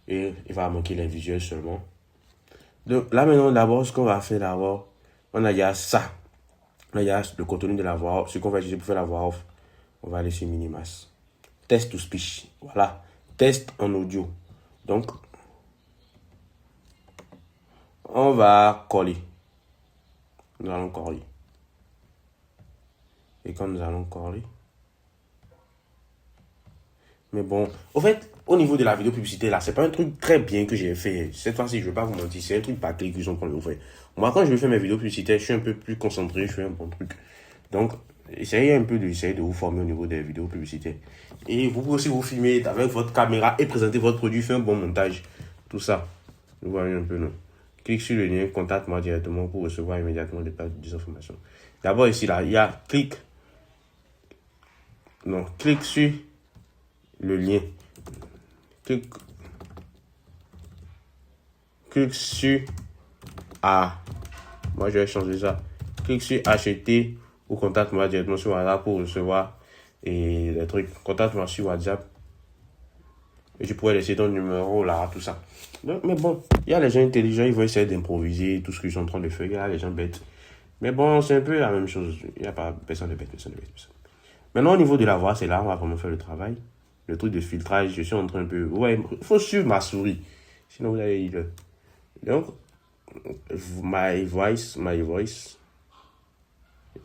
et il va manquer les visuels seulement. Donc là maintenant, d'abord, ce qu'on va faire d'abord, on a déjà ça. Là, il y a le contenu de la voix off, ce qu'on va utiliser pour faire la voix off. On va aller sur Minimas. Test to speech. Voilà. Test en audio. Donc, on va coller. Nous allons coller. Et quand nous allons coller, Mais bon, au fait, au niveau de la vidéo publicité, là, c'est pas un truc très bien que j'ai fait. Cette fois-ci, je vais pas vous mentir, c'est un truc bâclé qu'ils ont pour le faire. Moi, quand je vais faire mes vidéos publicitaires, je suis un peu plus concentré, je fais un bon truc. Donc, essayer de vous former au niveau des vidéos publicitaires. Et vous pouvez aussi vous filmer avec votre caméra et présenter votre produit, faire un bon montage. Tout ça. Vous voyez un peu, non? Clique sur le lien, contacte-moi directement pour recevoir immédiatement des informations. D'abord, ici, là, il y a clique sur le lien. Clique sur A. Moi, je vais changer ça. Clique sur acheter ou contacte-moi directement sur WhatsApp pour recevoir les trucs. Contacte-moi sur WhatsApp. Et je pourrais laisser ton numéro là, tout ça. Donc, mais bon, il y a les gens intelligents, ils vont essayer d'improviser tout ce qu'ils sont en train de faire. Il y a les gens bêtes. Mais bon, c'est un peu la même chose. Il n'y a pas personne de bête, personne de bête. Maintenant, au niveau de la voix, c'est là, on va vraiment faire le travail. Le truc de filtrage, je suis en train un peu... Ouais, il faut suivre ma souris. Sinon, vous allez... Donc, my voice.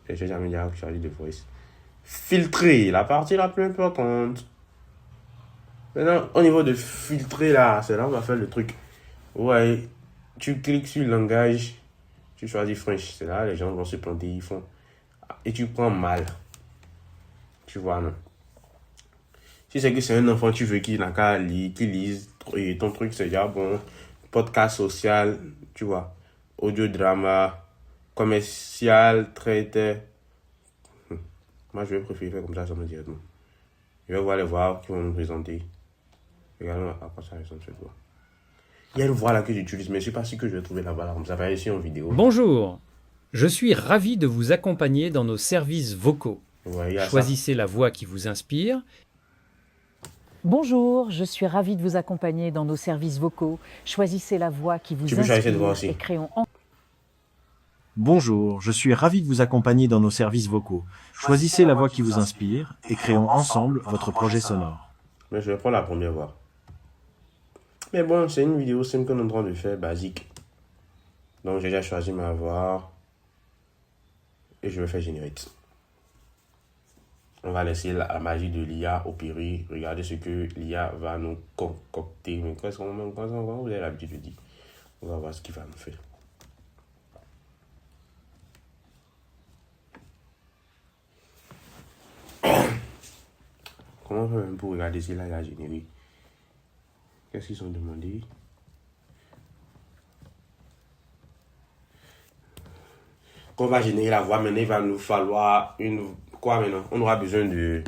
Et j'ai jamais déjà chargé de voice. Filtrer, la partie la plus importante. Maintenant, au niveau de filtrer là, c'est là où on va faire le truc. Ouais, tu cliques sur le langage, tu choisis French. C'est là, les gens vont se planter, ils font. Et tu prends mal. Tu vois, non? Si c'est que c'est un enfant, tu veux qu'il n'a qu'à lire, qu'il lise, et ton truc c'est déjà bon. Podcast social, tu vois. Audio drama, commercial, traiteur. Moi, je vais préférer faire comme ça me directement. Je vais voir les voix qui vont nous présenter. Regardons à quoi ça ressemble cette voix. Il y a une voix là que j'utilise, mais je ne sais pas si que je vais trouver la voix là, comme ça va ici en vidéo. Bonjour, je suis ravi de vous accompagner dans nos services vocaux. Ouais, choisissez la voix qui vous inspire. Bonjour, je suis ravie de vous accompagner dans nos services vocaux. Choisissez la voix qui vous inspire et créons en... Bonjour, je suis ravi de vous accompagner dans nos services vocaux. Choisissez la voix qui vous inspire et créons ensemble votre projet sonore. Mais je vais prendre la première voix. Mais bon, c'est une vidéo simple qu'on est en train de faire, basique. Donc j'ai déjà choisi ma voix. Et je vais faire générique. On va laisser la magie de l'IA opérer. Regardez ce que l'IA va nous concocter. Mais qu'est-ce qu'on vous avez l'habitude de dire. On va voir ce qu'il va nous faire. Comment on fait pour regarder si là il a généré? Qu'est-ce qu'ils ont demandé? Quand on va générer la voix, maintenant il va nous falloir une... Quoi maintenant? On aura besoin de...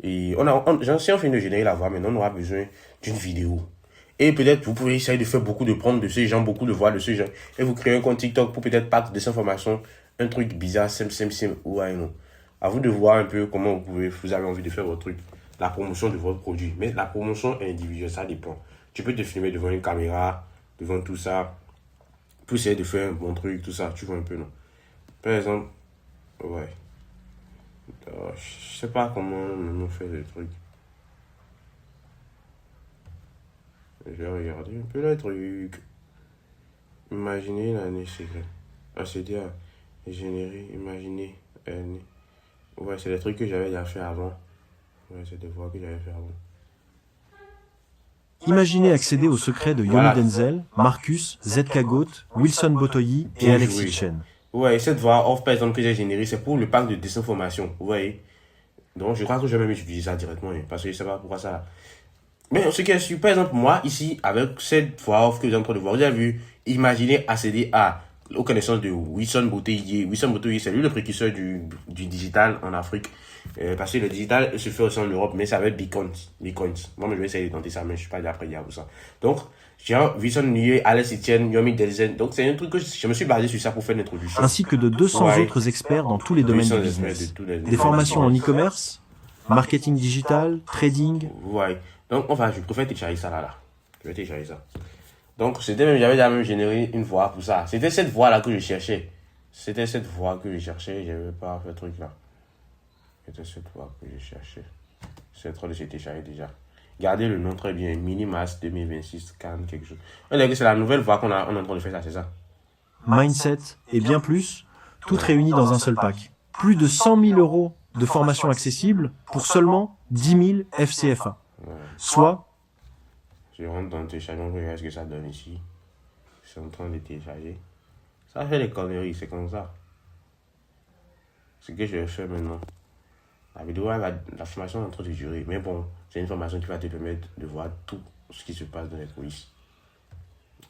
Et si on finit de générer la voix, maintenant on aura besoin d'une vidéo. Et peut-être vous pouvez essayer de faire beaucoup de prendre de ces gens, beaucoup de voix de ces gens. Et vous créez un compte TikTok pour peut-être pas de ces informations. Un truc bizarre, simple. Ouais, non. À vous de voir un peu comment vous avez envie de faire votre truc. La promotion de votre produit. Mais la promotion individuelle, ça dépend. Tu peux te filmer devant une caméra, devant tout ça. Pour essayer de faire un bon truc, tout ça. Tu vois un peu, non? Par exemple, ouais. Je sais pas comment on fait le truc. Je vais regarder un peu le truc. Imaginez l'année secrète. C'est-à-dire générer, imaginer. Ouais, c'est des trucs que j'avais déjà fait avant. Ouais, c'est des voix que j'avais fait avant. Imaginez accéder aux secrets de Yomi Denzel, Marcus, ZK Goat, Wilson Botoyi et Alexis Chen. Ouais, cette voix off, par exemple, que j'ai générée, c'est pour le pack de désinformation. Vous voyez? Donc, je crois que je vais même utiliser ça directement, parce que je sais pas pourquoi ça. Mais ce qui est sûr, par exemple, moi, ici, avec cette voix off que vous êtes en train de voir, vous avez vu, imaginez accéder aux connaissances de Wilson Botoyi. Wilson Botoyi, c'est lui le précurseur du digital en Afrique. Parce que le digital se fait aussi en Europe, mais ça va être Bitcoin. Moi, je vais essayer de tenter ça, mais je suis pas d'après pour ça. Donc, j'ai Wilson Botoyi, Alex Etienne, Yomi Denzel. Donc, c'est un truc que je me suis basé sur ça pour faire l'introduction. Ainsi que de 200 autres experts dans tous les domaines du business. Des formations en e-commerce, marketing digital, trading. Ouais. Donc, je préfère télécharger ça là. Je vais télécharger ça. Donc, j'avais déjà même généré une voix pour ça. C'était cette voix-là que je cherchais. Je n'avais pas fait le truc là. C'était cette voix que je cherchais. C'est en train de se télécharger déjà. Gardez le nom très bien. Minimas 2026, Cannes, quelque chose. On dirait que c'est la nouvelle voix on est en train de faire ça, c'est ça? Mindset et bien plus, toutes réunies dans un seul pack. Plus de 100 000 euros de formation accessible pour seulement 10 000 FCFA. Soit... Je rentre dans le téléchargement, regarde ce que ça donne ici. Je suis en train de télécharger. Ça fait des conneries, c'est comme ça. Ce que je vais faire maintenant. La vidéo, la formation est en train de durer. Mais bon, c'est une formation qui va te permettre de voir tout ce qui se passe dans les coulisses.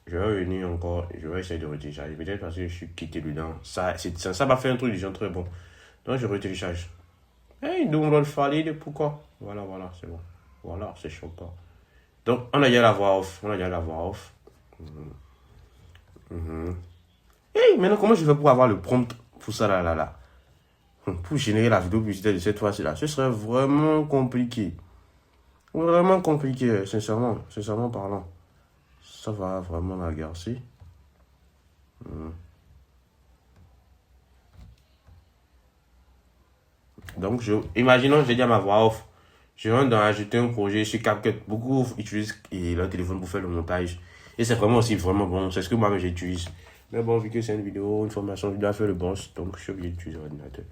Je vais revenir encore, je vais essayer de retélécharger. Peut-être parce que je suis quitté dedans. Ça m'a fait un truc de gens très bon. Donc je retélécharge. Hey, donc on doit le faire, pourquoi? Voilà, c'est bon. Voilà, c'est chaud pas. Donc on a déjà la voix off. Hey, maintenant comment je fais pour avoir le prompt pour ça là? Pour générer la vidéo publicitaire de cette fois-ci là, ce serait vraiment compliqué. Vraiment compliqué, sincèrement parlant. Ça va vraiment m'agacer. Donc, imaginons, j'ai dit à ma voix off. Je viens d'ajouter un projet sur CapCut. Beaucoup utilisent leur téléphone pour faire le montage. Et c'est vraiment aussi vraiment bon. C'est ce que moi-même j'utilise. Mais bon, vu que c'est une vidéo, une formation, je dois faire le boss. Donc, je suis obligé d'utiliser l'ordinateur.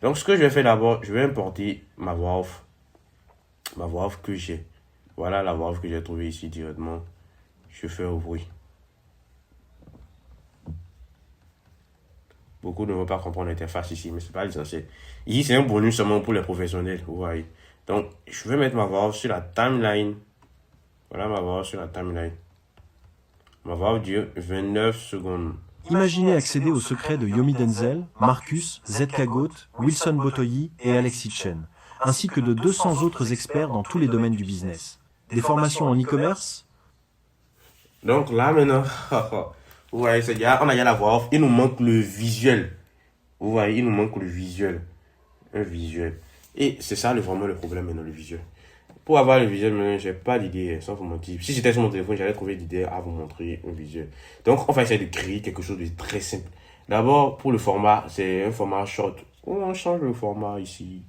Donc, ce que je vais faire d'abord, je vais importer ma voix off. Ma voix off que j'ai. Voilà la voix off que j'ai trouvée ici directement. Je fais au bruit. Beaucoup ne vont pas comprendre l'interface ici, mais c'est pas l'essentiel. Ici, c'est un bonus seulement pour les professionnels, vous voyez. Donc, je vais mettre ma voix off sur la timeline. Voilà ma voix off sur la timeline. Ma voix off dure 29 secondes. Imaginez accéder aux secrets de Yomi Denzel, Marcus, ZK Goat, Wilson Botoyi et Alexis Chen, ainsi que de 200 autres experts dans tous les domaines du business. Des formations en e-commerce. Donc là maintenant, vous voyez, on a déjà la voix off, il nous manque le visuel. Vous voyez, il nous manque le visuel. Un visuel. Et c'est ça vraiment le problème maintenant, le visuel. Pour avoir le visuel, maintenant, j'ai pas d'idée, sans vous mentir. Si j'étais sur mon téléphone, j'allais trouver d'idées à vous montrer un visuel. Donc, on va essayer de créer quelque chose de très simple. D'abord, pour le format, c'est un format short. On change le format ici.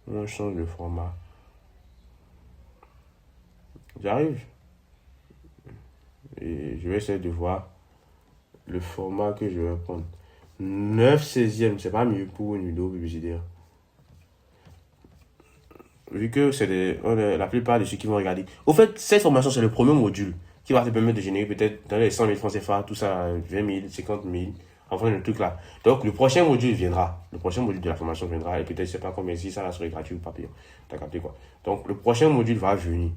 On change le format. J'arrive. Et je vais essayer de voir le format que je vais prendre. 9/16e, c'est pas mieux pour une vidéo publicitaire. Vu que c'est la plupart de ceux qui vont regarder. Au fait, cette formation, c'est le premier module qui va te permettre de générer peut-être dans les 100 000 francs CFA, tout ça, 20 000, 50 000, enfin le truc là. Donc, le prochain module viendra. Le prochain module de la formation viendra et peut-être, je sais pas combien, si ça serait gratuit ou pas payant. T'as capté quoi? Donc, le prochain module va venir.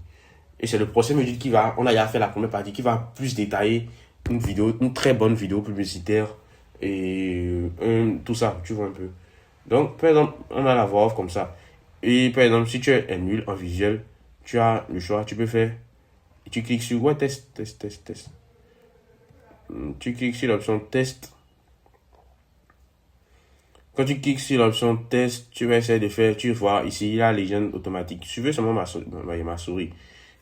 Et c'est le prochain module qui va, on a déjà fait la première partie, qui va plus détailler une vidéo, une très bonne vidéo publicitaire et tout ça, tu vois un peu. Donc, par exemple, on a la voix off comme ça. Et par exemple, si tu es nul en visuel, tu as le choix, tu peux faire, tu cliques sur ouais, test. Tu cliques sur l'option test. Quand tu cliques sur l'option test, tu vas essayer de faire, tu vois ici, il y a légende automatique. Suivez seulement ma souris.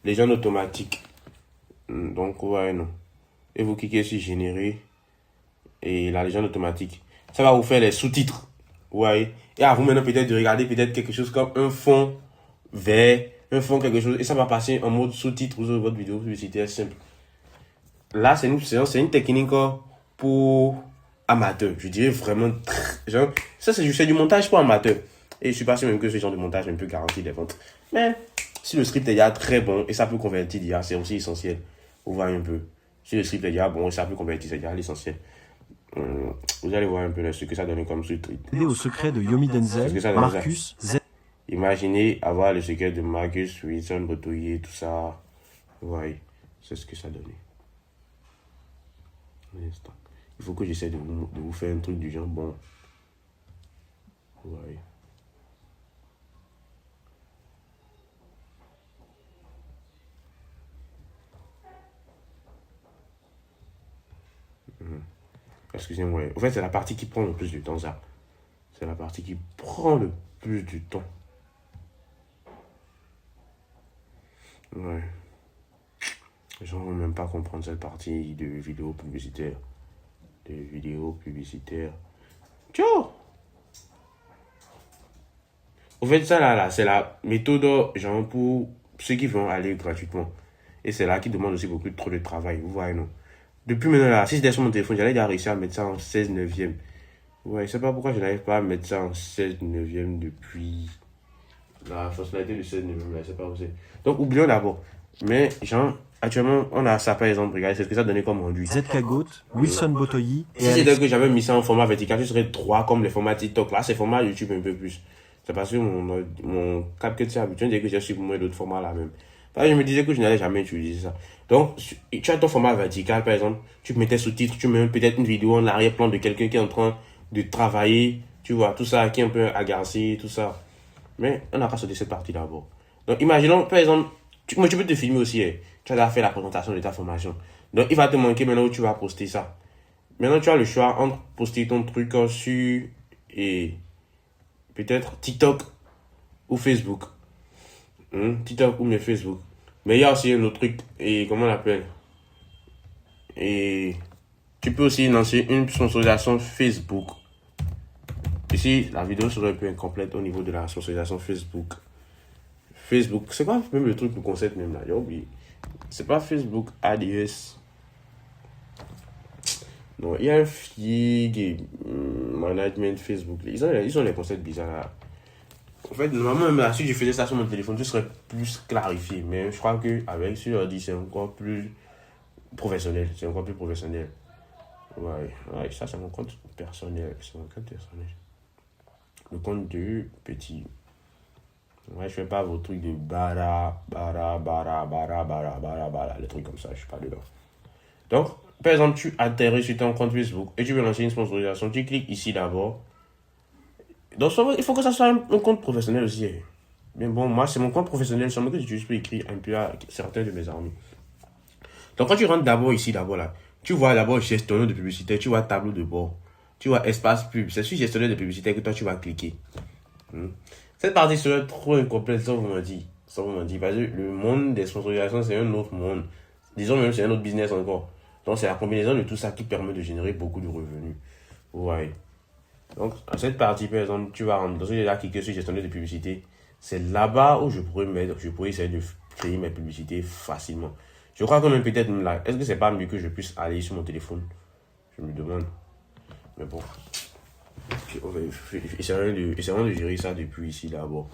Légende automatique. Donc, ouais, non. Et vous cliquez sur générer et la légende automatique. Ça va vous faire les sous-titres. Vous voyez? Et à vous maintenant peut-être de regarder peut-être quelque chose comme un fond vert, un fond quelque chose. Et ça va passer en mode sous-titre sur votre vidéo publicitaire simple. Là, c'est une technique pour amateurs. Je dirais vraiment genre, ça c'est du montage pour amateurs. Et je suis pas sûr même que ce genre de montage peut garantir des ventes. Mais si le script est déjà très bon et ça peut convertir déjà, c'est aussi essentiel. Vous voyez un peu. Si le script est déjà bon et ça peut convertir, c'est déjà l'essentiel. Vous allez voir un peu ce que ça donne comme sous-titre. Au secret de Yomi Denzel, Marcus, Z. Imaginez avoir le secret de Marcus, Wilson, Botoyi, tout ça. Vous voyez, c'est ce que ça donne. Un instant. Il faut que j'essaie de vous faire un truc du genre bon. Vous voyez. Excusez-moi. En fait, c'est la partie qui prend le plus de temps, ça. C'est la partie qui prend le plus du temps. Ouais. Les gens ne vont même pas comprendre cette partie de vidéo publicitaire. Ciao! En fait, ça là, c'est la méthode genre pour ceux qui vont aller gratuitement. Et c'est là qui demande aussi beaucoup trop de travail. Vous voyez, non? Depuis maintenant là, si j'étais sur mon téléphone, j'allais déjà réussir à mettre ça en 16/9e. Ouais, je sais pas pourquoi je n'arrive pas à mettre ça en 16 neuvième depuis la fonctionnalité du 16 neuvième, là, je sais pas où c'est. Donc, oublions d'abord. Mais, genre, actuellement, on a ça par exemple, regardez, c'est ce que ça donnait comme rendu. ZK-Goat, Wilson Botoyi et Si c'était que j'avais mis ça en format vertical, ce serait droit comme les formats TikTok. Là, c'est format YouTube un peu plus. C'est parce que mon CapCut s'est habitué, dire que j'ai supprimé d'autres formats là même. Parce que je me disais que je n'allais jamais utiliser ça. Donc, tu as ton format vertical, par exemple, tu mettais sous-titres, tu mets peut-être une vidéo en arrière-plan de quelqu'un qui est en train de travailler, tu vois, tout ça, qui est un peu agacé, tout ça. Mais on n'a qu'à sauter cette partie d'abord. Donc, imaginons, par exemple, moi, tu peux te filmer aussi, hein. Tu as fait la présentation de ta formation. Donc, il va te manquer maintenant où tu vas poster ça. Maintenant, tu as le choix entre poster ton truc sur et peut-être TikTok ou Facebook. TikTok ou mais Facebook. Mais il y a aussi un autre truc, et comment on l'appelle? Et tu peux aussi lancer une sponsorisation Facebook. Ici, la vidéo serait un peu incomplète au niveau de la sponsorisation Facebook. Facebook, c'est quoi même le truc, le concept même là? J'ai oublié. C'est pas Facebook ADS. Non, il y a un fig management Facebook. Ils ont les concepts bizarres là. En fait, normalement, même là, si je faisais ça sur mon téléphone, ce serait plus clarifié. Mais je crois qu'avec sur l'ordi, c'est encore plus professionnel. C'est encore plus professionnel. Ouais, ça, c'est mon compte personnel. C'est mon compte personnel. Le compte de petit. Ouais, je fais pas vos trucs de bara, les trucs comme ça, je suis pas dedans. Donc, par exemple, tu atterris sur ton compte Facebook et tu veux lancer une sponsorisation. Tu cliques ici d'abord. Donc, il faut que ça soit un compte professionnel aussi. Mais bon, moi, c'est mon compte professionnel, seulement que j'utilise pour écrire un peu à certains de mes amis. Donc, quand tu rentres d'abord ici, d'abord là, tu vois d'abord gestionnaire de publicité, tu vois tableau de bord, tu vois espace pub. C'est sur gestionnaire de publicité que toi, tu vas cliquer. Cette partie serait trop incomplète, ça vous m'a dit. Parce que le monde des sponsorisations, c'est un autre monde. Disons même, c'est un autre business encore. Donc, c'est la combinaison de tout ça qui permet de générer beaucoup de revenus. Ouais. Donc, à cette partie, par exemple, tu vas rentrer, j'ai déjà cliqué sur gestionnaire de publicité. C'est là-bas où je pourrais essayer de créer mes publicités facilement. Je crois que même peut-être là, est-ce que c'est pas mieux que je puisse aller sur mon téléphone? Je me demande. Mais bon. Essayons de gérer ça depuis ici d'abord.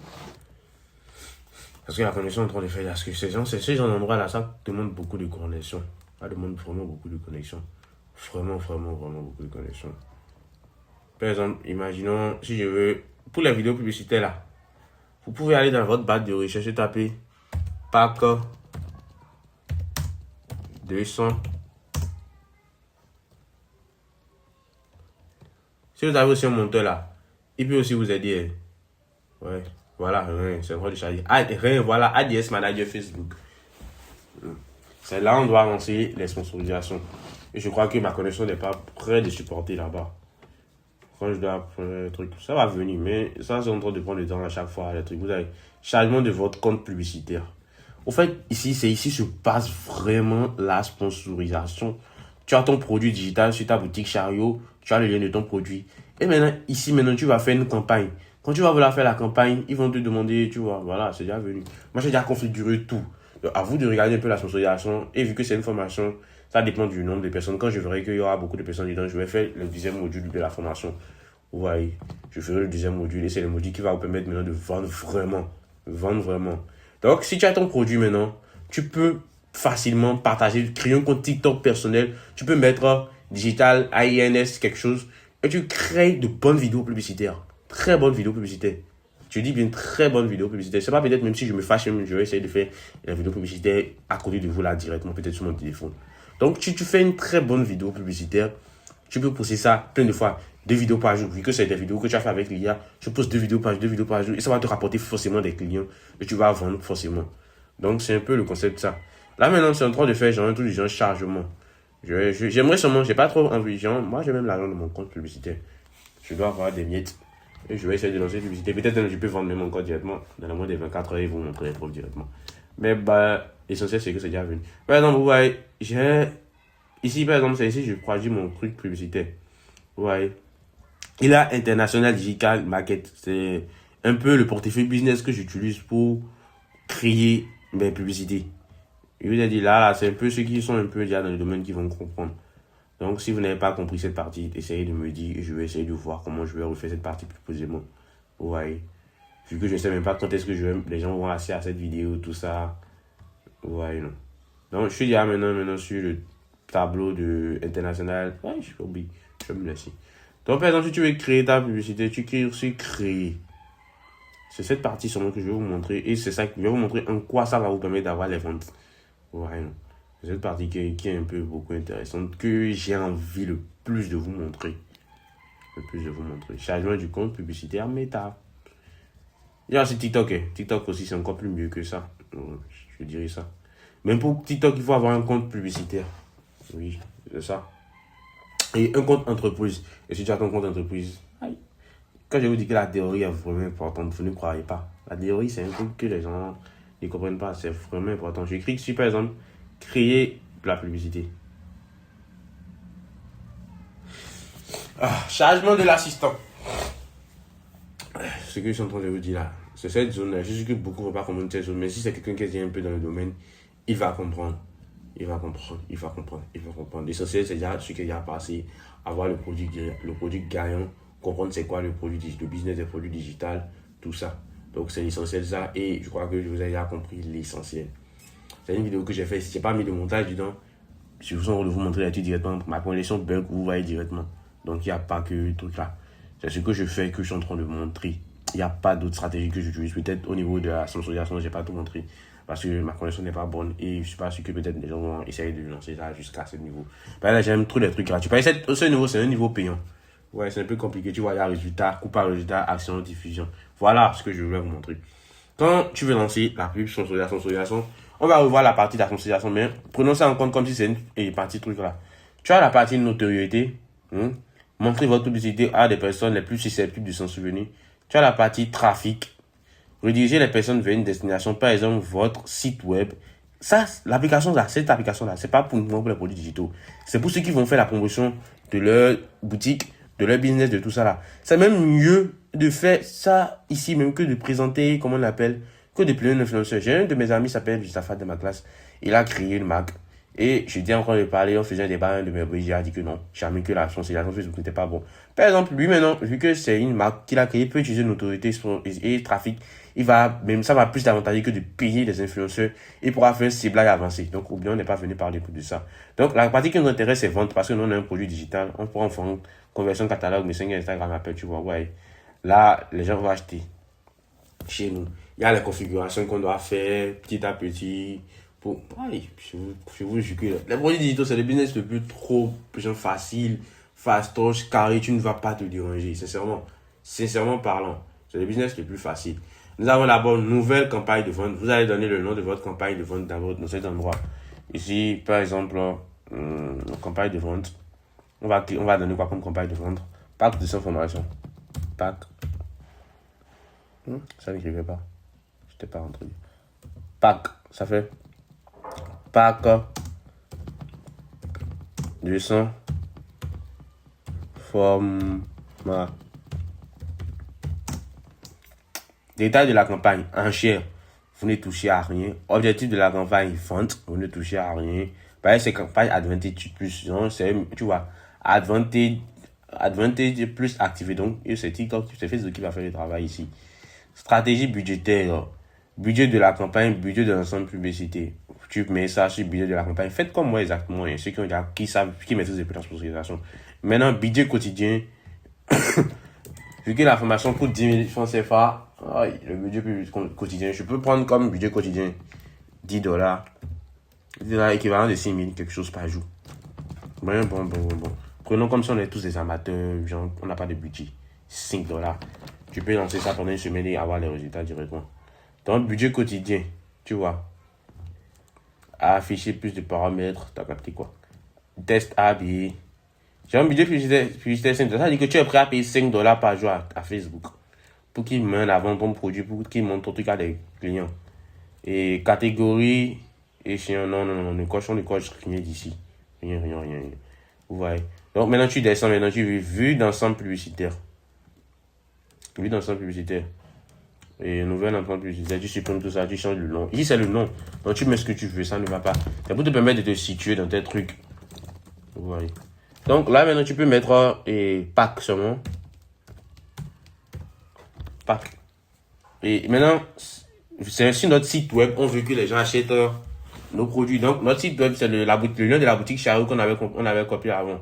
Parce que la connexion est en train de faire là. Ce genre d'endroit là, ça demande beaucoup de connexion. Ça demande vraiment beaucoup de connexion. Vraiment beaucoup de connexion. Par exemple, imaginons, si je veux, pour les vidéos publicitaires là, vous pouvez aller dans votre barre de recherche et taper pack 200. Si vous avez aussi un monteur là, il peut aussi vous aider. Ouais, voilà, c'est vrai de charger. Voilà, ADS Manager Facebook. C'est là où on doit lancer les sponsorisations. Et je crois que ma connexion n'est pas prête de supporter là-bas. Quand je dois prendre le truc, ça va venir, mais ça, c'est en train de prendre le temps à chaque fois. Les trucs. Vous avez chargement de votre compte publicitaire. Au fait, ici se passe vraiment la sponsorisation. Tu as ton produit digital sur ta boutique Chariot, tu as le lien de ton produit. Et maintenant, tu vas faire une campagne. Quand tu vas vouloir faire la campagne, ils vont te demander, tu vois, voilà, c'est déjà venu. Moi, j'ai déjà configuré tout. Donc, à vous de regarder un peu la sponsorisation. Et vu que c'est une formation, ça dépend du nombre de personnes. Quand je verrai qu'il y aura beaucoup de personnes dedans, je vais faire le deuxième module de la formation. Vous voyez, je ferai le deuxième module et c'est le module qui va vous permettre maintenant de vendre vraiment. Vendre vraiment. Donc, si tu as ton produit maintenant, tu peux facilement partager, créer un compte TikTok personnel. Tu peux mettre digital, AINS, quelque chose. Et tu crées de bonnes vidéos publicitaires. Très bonnes vidéos publicitaires. Tu dis bien très bonnes vidéos publicitaires. C'est pas peut-être même si je me fâche, je vais essayer de faire la vidéo publicitaire à côté de vous là directement, peut-être sur mon téléphone. Donc, tu fais une très bonne vidéo publicitaire. Tu peux poster ça plein de fois. 2 vidéos par jour. Vu que c'est des vidéos que tu as fait avec l'IA, tu postes 2 vidéos par jour. Et ça va te rapporter forcément des clients. Et tu vas vendre forcément. Donc, c'est un peu le concept de ça. Là, maintenant, c'est en train de faire genre un truc du genre chargement. J'aimerais seulement, j'ai pas trop envie. Genre, moi, j'ai même l'argent de mon compte publicitaire. Je dois avoir des miettes. Et je vais essayer de lancer une publicité. Peut-être que je peux vendre même mon code directement. Dans le moins des 24 heures, ils vont montrer les preuves directement. Mais l'essentiel, c'est que c'est déjà venu. Par exemple, vous voyez, ici, par exemple, c'est ici, je produis mon truc publicitaire. Vous voyez. Il a International Digital Market. C'est un peu le portefeuille business que j'utilise pour créer mes publicités. Je vous ai dit là, c'est un peu ceux qui sont un peu déjà dans le domaine qui vont comprendre. Donc, si vous n'avez pas compris cette partie, essayez de me dire et je vais essayer de voir comment je vais refaire cette partie plus posément. Vous voyez. Vu que je ne sais même pas quand est-ce que les gens vont accéder à cette vidéo, tout ça. Vous voyez, non. Donc, je suis déjà maintenant sur le tableau international. Ouais, je suis oublié. Je vais me laisser. Donc, par exemple, si tu veux créer ta publicité, tu cliques sur créer. C'est cette partie seulement que je vais vous montrer. Et c'est ça que je vais vous montrer en quoi ça va vous permettre d'avoir les ventes. Vous voyez, non. C'est cette partie qui est un peu beaucoup intéressante que j'ai envie le plus de vous montrer. Le plus de vous montrer. Chargement du compte publicitaire Meta. Il y a aussi TikTok. TikTok aussi, c'est encore plus mieux que ça. Je dirais ça. Même pour TikTok, il faut avoir un compte publicitaire. Oui, c'est ça. Et un compte entreprise. Et si tu as ton compte entreprise, quand je vous dis que la théorie est vraiment importante, vous ne croyez pas. La théorie, c'est un truc que les gens ne comprennent pas. C'est vraiment important. J'écris ici, par exemple, créer la publicité. Chargement de l'assistant. Ce que je suis en train de vous dire là, c'est cette zone-là. Je sais que beaucoup ne vont pas comprendre cette zone, mais si c'est quelqu'un qui est un peu dans le domaine, il va comprendre. Il va comprendre. L'essentiel, c'est déjà ce qu'il y a passé, avoir le produit gagnant, comprendre c'est quoi le business des produits digital, tout ça. Donc, c'est l'essentiel ça, et je crois que je vous ai déjà compris l'essentiel. C'est une vidéo que j'ai faite, je n'ai pas mis de montage dedans. Je vous en de vous montrer là-dessus directement. Ma connexion bug, vous voyez directement. Donc, il n'y a pas que le truc là. C'est ce que je fais, que je suis en train de montrer. Il n'y a pas d'autres stratégies que j'utilise. Peut-être au niveau de la sensorisation, je n'ai pas tout montré. Parce que ma connexion n'est pas bonne. Et je ne suis pas sûr que peut-être les gens vont essayer de lancer ça jusqu'à ce niveau. Ben là, j'aime trop les trucs gratuits. Ce niveau, c'est un niveau payant. Ouais, c'est un peu compliqué. Tu vois, il y a résultat, coup par résultat, action, diffusion. Voilà ce que je voulais vous montrer. Quand tu veux lancer la pub, sensorisation, on va revoir la partie de la sensorisation. Mais prenons ça en compte comme si c'est une partie truc là. Tu as la partie notoriété. Montrer votre publicité à des personnes les plus susceptibles de s'en souvenir. Tu as la partie trafic. Rediriger les personnes vers une destination, par exemple votre site web. Ça, l'application là, cette application là, c'est pas pour les produits digitaux. C'est pour ceux qui vont faire la promotion de leur boutique, de leur business, de tout ça là. C'est même mieux de faire ça ici même que de présenter, comment on l'appelle, que de placer un influenceur. J'ai un de mes amis qui s'appelle Justafat de ma classe. Il a créé une marque. Et j'étais en train de parler, on faisait un débat, un de mes bris, il a dit que non, jamais que la sensibilisation Facebook n'était pas bon. Par exemple, lui maintenant, vu que c'est une marque qu'il a créée, il peut utiliser une autorité et trafic. Ça va plus l'avantager que de payer des influenceurs. Il pourra faire un ciblage avancé. Donc, ou bien on n'est pas venu parler de ça. Donc, la partie qui nous intéresse, c'est vendre parce que nous, on a un produit digital. On pourra en faire une conversion catalogue, mais c'est Instagram appelle, tu vois, ouais. Là, les gens vont acheter chez nous. Il y a les configurations qu'on doit faire petit à petit. Je vous jure que les produits digitaux, c'est le business le plus facile, fastoche, carré, tu ne vas pas te déranger, sincèrement parlant. C'est le business le plus facile. Nous avons d'abord une nouvelle campagne de vente. Vous allez donner le nom de votre campagne de vente dans cet endroit. Ici, par exemple, campagne de vente. On va donner quoi comme campagne de vente? Pack de information. Pack. Ça n'écrivait pas. Je n'étais pas rentré. Pack, ça fait pack 200 format. Détail de la campagne, enchère, vous ne touchez à rien. Objectif de la campagne, vente, vous ne touchez à rien. Par exemple, c'est campagne Advantage plus, tu vois, Advantage plus activé. Donc, c'est TikTok, c'est Facebook qui va faire le travail ici. Stratégie budgétaire, budget de la campagne, budget de l'ensemble publicité. Tu mets ça sur le budget de la campagne. Faites comme moi exactement. Ceux qui maîtrisent les plans de sponsorisation. Maintenant, budget quotidien. Vu que la formation coûte 10 000 francs CFA, le budget quotidien, je peux prendre comme budget quotidien $10. $10 équivalent de 6 000, quelque chose par jour. Bon. Prenons comme si on est tous des amateurs, genre, on n'a pas de budget. $5. Tu peux lancer ça pendant une semaine et avoir les résultats directement. Donc, budget quotidien, tu vois. Afficher plus de paramètres, t'as capté quoi? Test AB. J'ai un budget publicitaire $5. Ça veut dire que tu es prêt à payer $5 par jour à Facebook pour qu'il mette en avant ton produit, pour qu'il montre ton truc à des clients. Et catégorie, échéant, non, ne coche rien d'ici. Rien. Vous voyez. Donc maintenant tu descends, tu veux vue d'ensemble publicitaire. Et nouvelle ensemble publicitaire, tu supprimes tout ça, tu changes le nom. Ici c'est le nom. Donc tu mets ce que tu veux, ça ne va pas. C'est pour te permettre de te situer dans tes trucs. Vous voyez. Donc là, maintenant, tu peux mettre pack seulement. Pack. Et maintenant, c'est sur notre site web, on veut que les gens achètent nos produits. Donc, notre site web, c'est le nom de la boutique Chariot qu'on avait copié avant.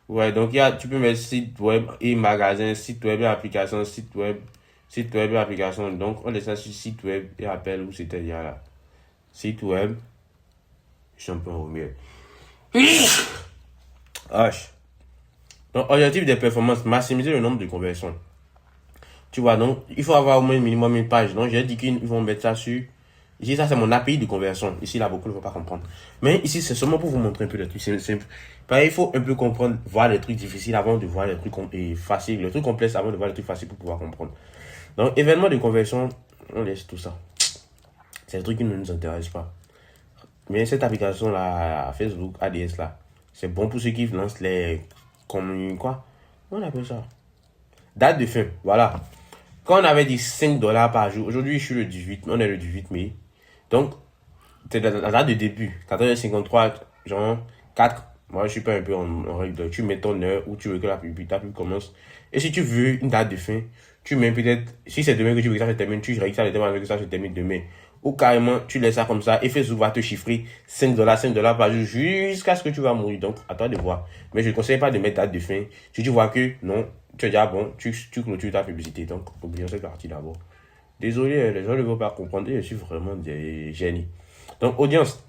Ouais, donc tu peux mettre site web et magasin, site web et application, site web et application. Donc, on laisse ça sur site web et appelle où c'était il y a là. Site web. Je suis un peu enrhumé. Donc, objectif des performances, maximiser le nombre de conversions. Tu vois, donc, il faut avoir au moins minimum une page. Donc, j'ai dit qu'ils vont mettre ça sur. Ici, ça, c'est mon API de conversion. Ici, là, beaucoup ne vont pas comprendre. Mais ici, c'est seulement pour vous montrer un peu les trucs simples. Il faut un peu comprendre, voir les trucs difficiles avant de voir les trucs faciles. Les trucs complexes avant de voir les trucs faciles pour pouvoir comprendre. Donc, événement de conversion, on laisse tout ça. C'est le truc qui ne nous intéresse pas. Mais cette application-là, Facebook, ADS, là, c'est bon pour ceux qui lancent les. Quoi on appelle ça date de fin, voilà. Quand on avait dit $5 par jour, aujourd'hui, je suis le 18, on est le 18 mai. Donc, c'est la date de début, 14h53, genre 4. Moi, je suis pas un peu en règle. Tu mets ton heure où tu veux que ta pub commence. Et si tu veux une date de fin, tu mets peut-être, si c'est demain que tu veux que ça se termine, tu règles ça le thème avec que ça se termine demain. Ou carrément, tu laisses ça comme ça et Facebook va te chiffrer $5 par jour jusqu'à ce que tu vas mourir. Donc, à toi de voir. Mais je ne conseille pas de mettre date de fin. Si tu vois que non, tu es déjà bon, tu clôtures ta publicité. Donc, oublions cette partie d'abord. Désolé, les gens ne vont pas comprendre et je suis vraiment des génies. Donc, audience,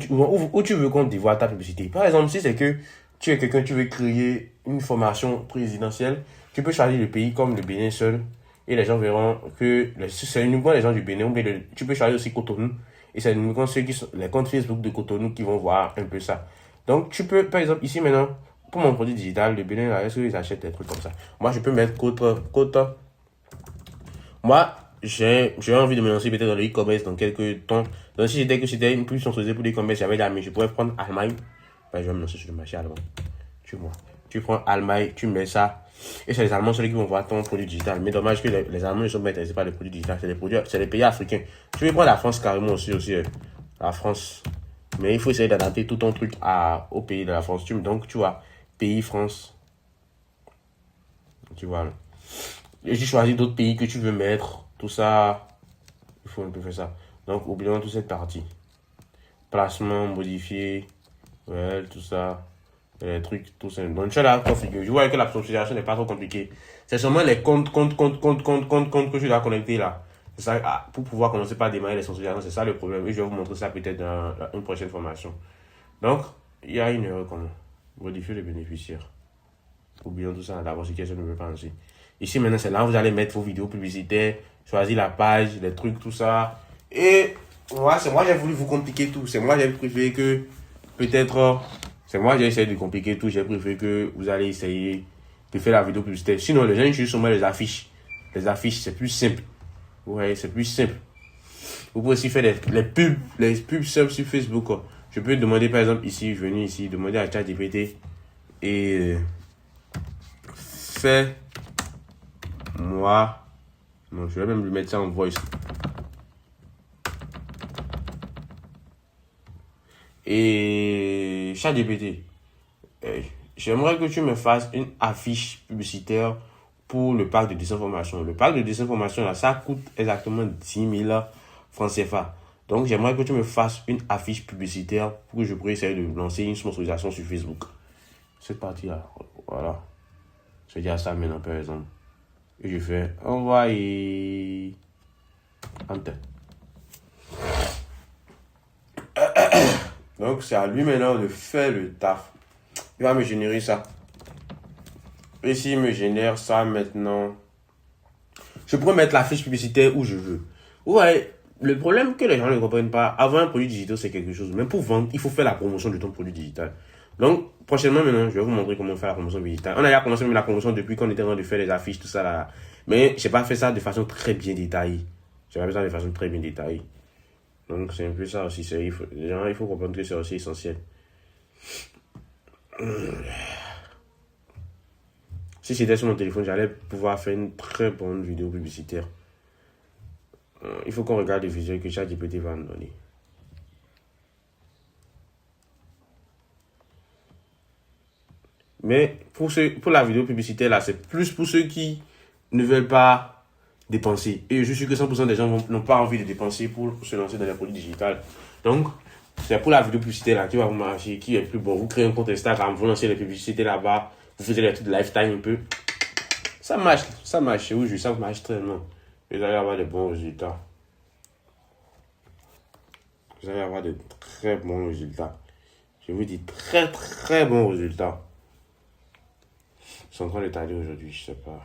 où tu veux qu'on dévoile ta publicité. Par exemple, si c'est que tu es quelqu'un, tu veux créer une formation présidentielle, tu peux choisir le pays comme le Bénin seul. Et les gens verront que c'est uniquement les gens du Bénin. Mais tu peux choisir aussi Cotonou. Et c'est uniquement ceux qui sont les comptes Facebook de Cotonou qui vont voir un peu ça. Donc, tu peux, par exemple, ici maintenant, pour mon produit digital, le Bénin, est-ce qu'ils achètent des trucs comme ça? Moi, je peux mettre Côte. Moi, j'ai envie de me lancer peut-être dans le e-commerce dans quelques temps. Donc, si c'était une plus sponsorisée pour l'e-commerce, j'avais la main, je pourrais prendre Allemagne. Je vais me lancer sur le marché allemand. Tu vois. Tu prends Allemagne, tu mets ça. Et c'est les Allemands ceux qui vont voir ton produit digital. Mais dommage que les Allemands ne sont pas intéressés par les produits digitales. C'est les pays africains. Tu veux prendre la France carrément aussi. La France. Mais il faut essayer d'adapter tout ton truc au pays de la France. Donc, tu vois, pays France. Tu vois. Et tu choisis d'autres pays que tu veux mettre. Tout ça. Il faut un peu faire ça. Donc, oublions toute cette partie. Placement, modifié. Ouais, tout ça. Les trucs, tout ça. Donc, tu as la configuration. Je vois que la configuration n'est pas trop compliquée. C'est seulement les comptes que tu dois connecter là. C'est ça, pour pouvoir commencer par démarrer les sensibilisations, c'est ça le problème. Et je vais vous montrer ça peut-être dans une prochaine formation. Donc, il y a une erreur comme modifier les bénéficiaires. Oublions tout ça d'abord si quelqu'un ne veut pas lancer. Ici maintenant, c'est là où vous allez mettre vos vidéos publicitaires, choisir la page, les trucs, tout ça. Et moi, j'ai voulu vous compliquer tout. C'est moi, j'ai préféré que peut-être. C'est moi, j'ai essayé de compliquer tout. J'ai préféré que vous allez essayer de faire la vidéo publicitaire. Sinon, les gens utilisent seulement les affiches. Les affiches, c'est plus simple. Ouais, c'est plus simple. Vous pouvez aussi faire les pubs simples sur Facebook. Je peux demander, par exemple, ici, venir ici, demander à ChatGPT et fais-moi. Non, je vais même lui mettre ça en voice. Et ChatGPT, j'aimerais que tu me fasses une affiche publicitaire pour le pack de désinformation. Le pack de désinformation, là, ça coûte exactement 10 000 francs CFA. Donc, j'aimerais que tu me fasses une affiche publicitaire pour que je puisse essayer de lancer une sponsorisation sur Facebook. Cette partie-là, voilà. Je vais dire ça maintenant, par exemple. Et je fais envoyer. Enter. Donc, c'est à lui maintenant de faire le taf. Il va me générer ça. Et s'il me génère ça maintenant, je pourrais mettre la fiche publicitaire où je veux. Ouais, le problème que les gens ne comprennent pas, avoir un produit digital, c'est quelque chose. Même pour vendre, il faut faire la promotion de ton produit digital. Donc, prochainement, maintenant, je vais vous montrer comment faire la promotion digitale. On a déjà commencé même la promotion depuis qu'on était en train de faire les affiches, tout ça là. Mais je n'ai pas fait ça de façon très bien détaillée. Donc, c'est un peu ça aussi. Il faut comprendre que c'est aussi essentiel. Si c'était sur mon téléphone, j'allais pouvoir faire une très bonne vidéo publicitaire. Il faut qu'on regarde les visuels que ChatGPT va nous donner. Mais pour la vidéo publicitaire, là, c'est plus pour ceux qui ne veulent pas dépenser. Et je suis que 100% des gens n'ont pas envie de dépenser pour se lancer dans les produits digitaux. Donc, c'est pour la vidéo publicitaire là qui va vous marcher, qui est plus bon. Vous créez un compte Instagram, vous lancez les publicités là-bas, vous faites les trucs de lifetime un peu. Ça marche, je vous jure, ça marche très bien. Vous allez avoir de bons résultats. Vous allez avoir de très bons résultats. Je vous dis très très bons résultats. Ils sont en train de tailler aujourd'hui, je sais pas.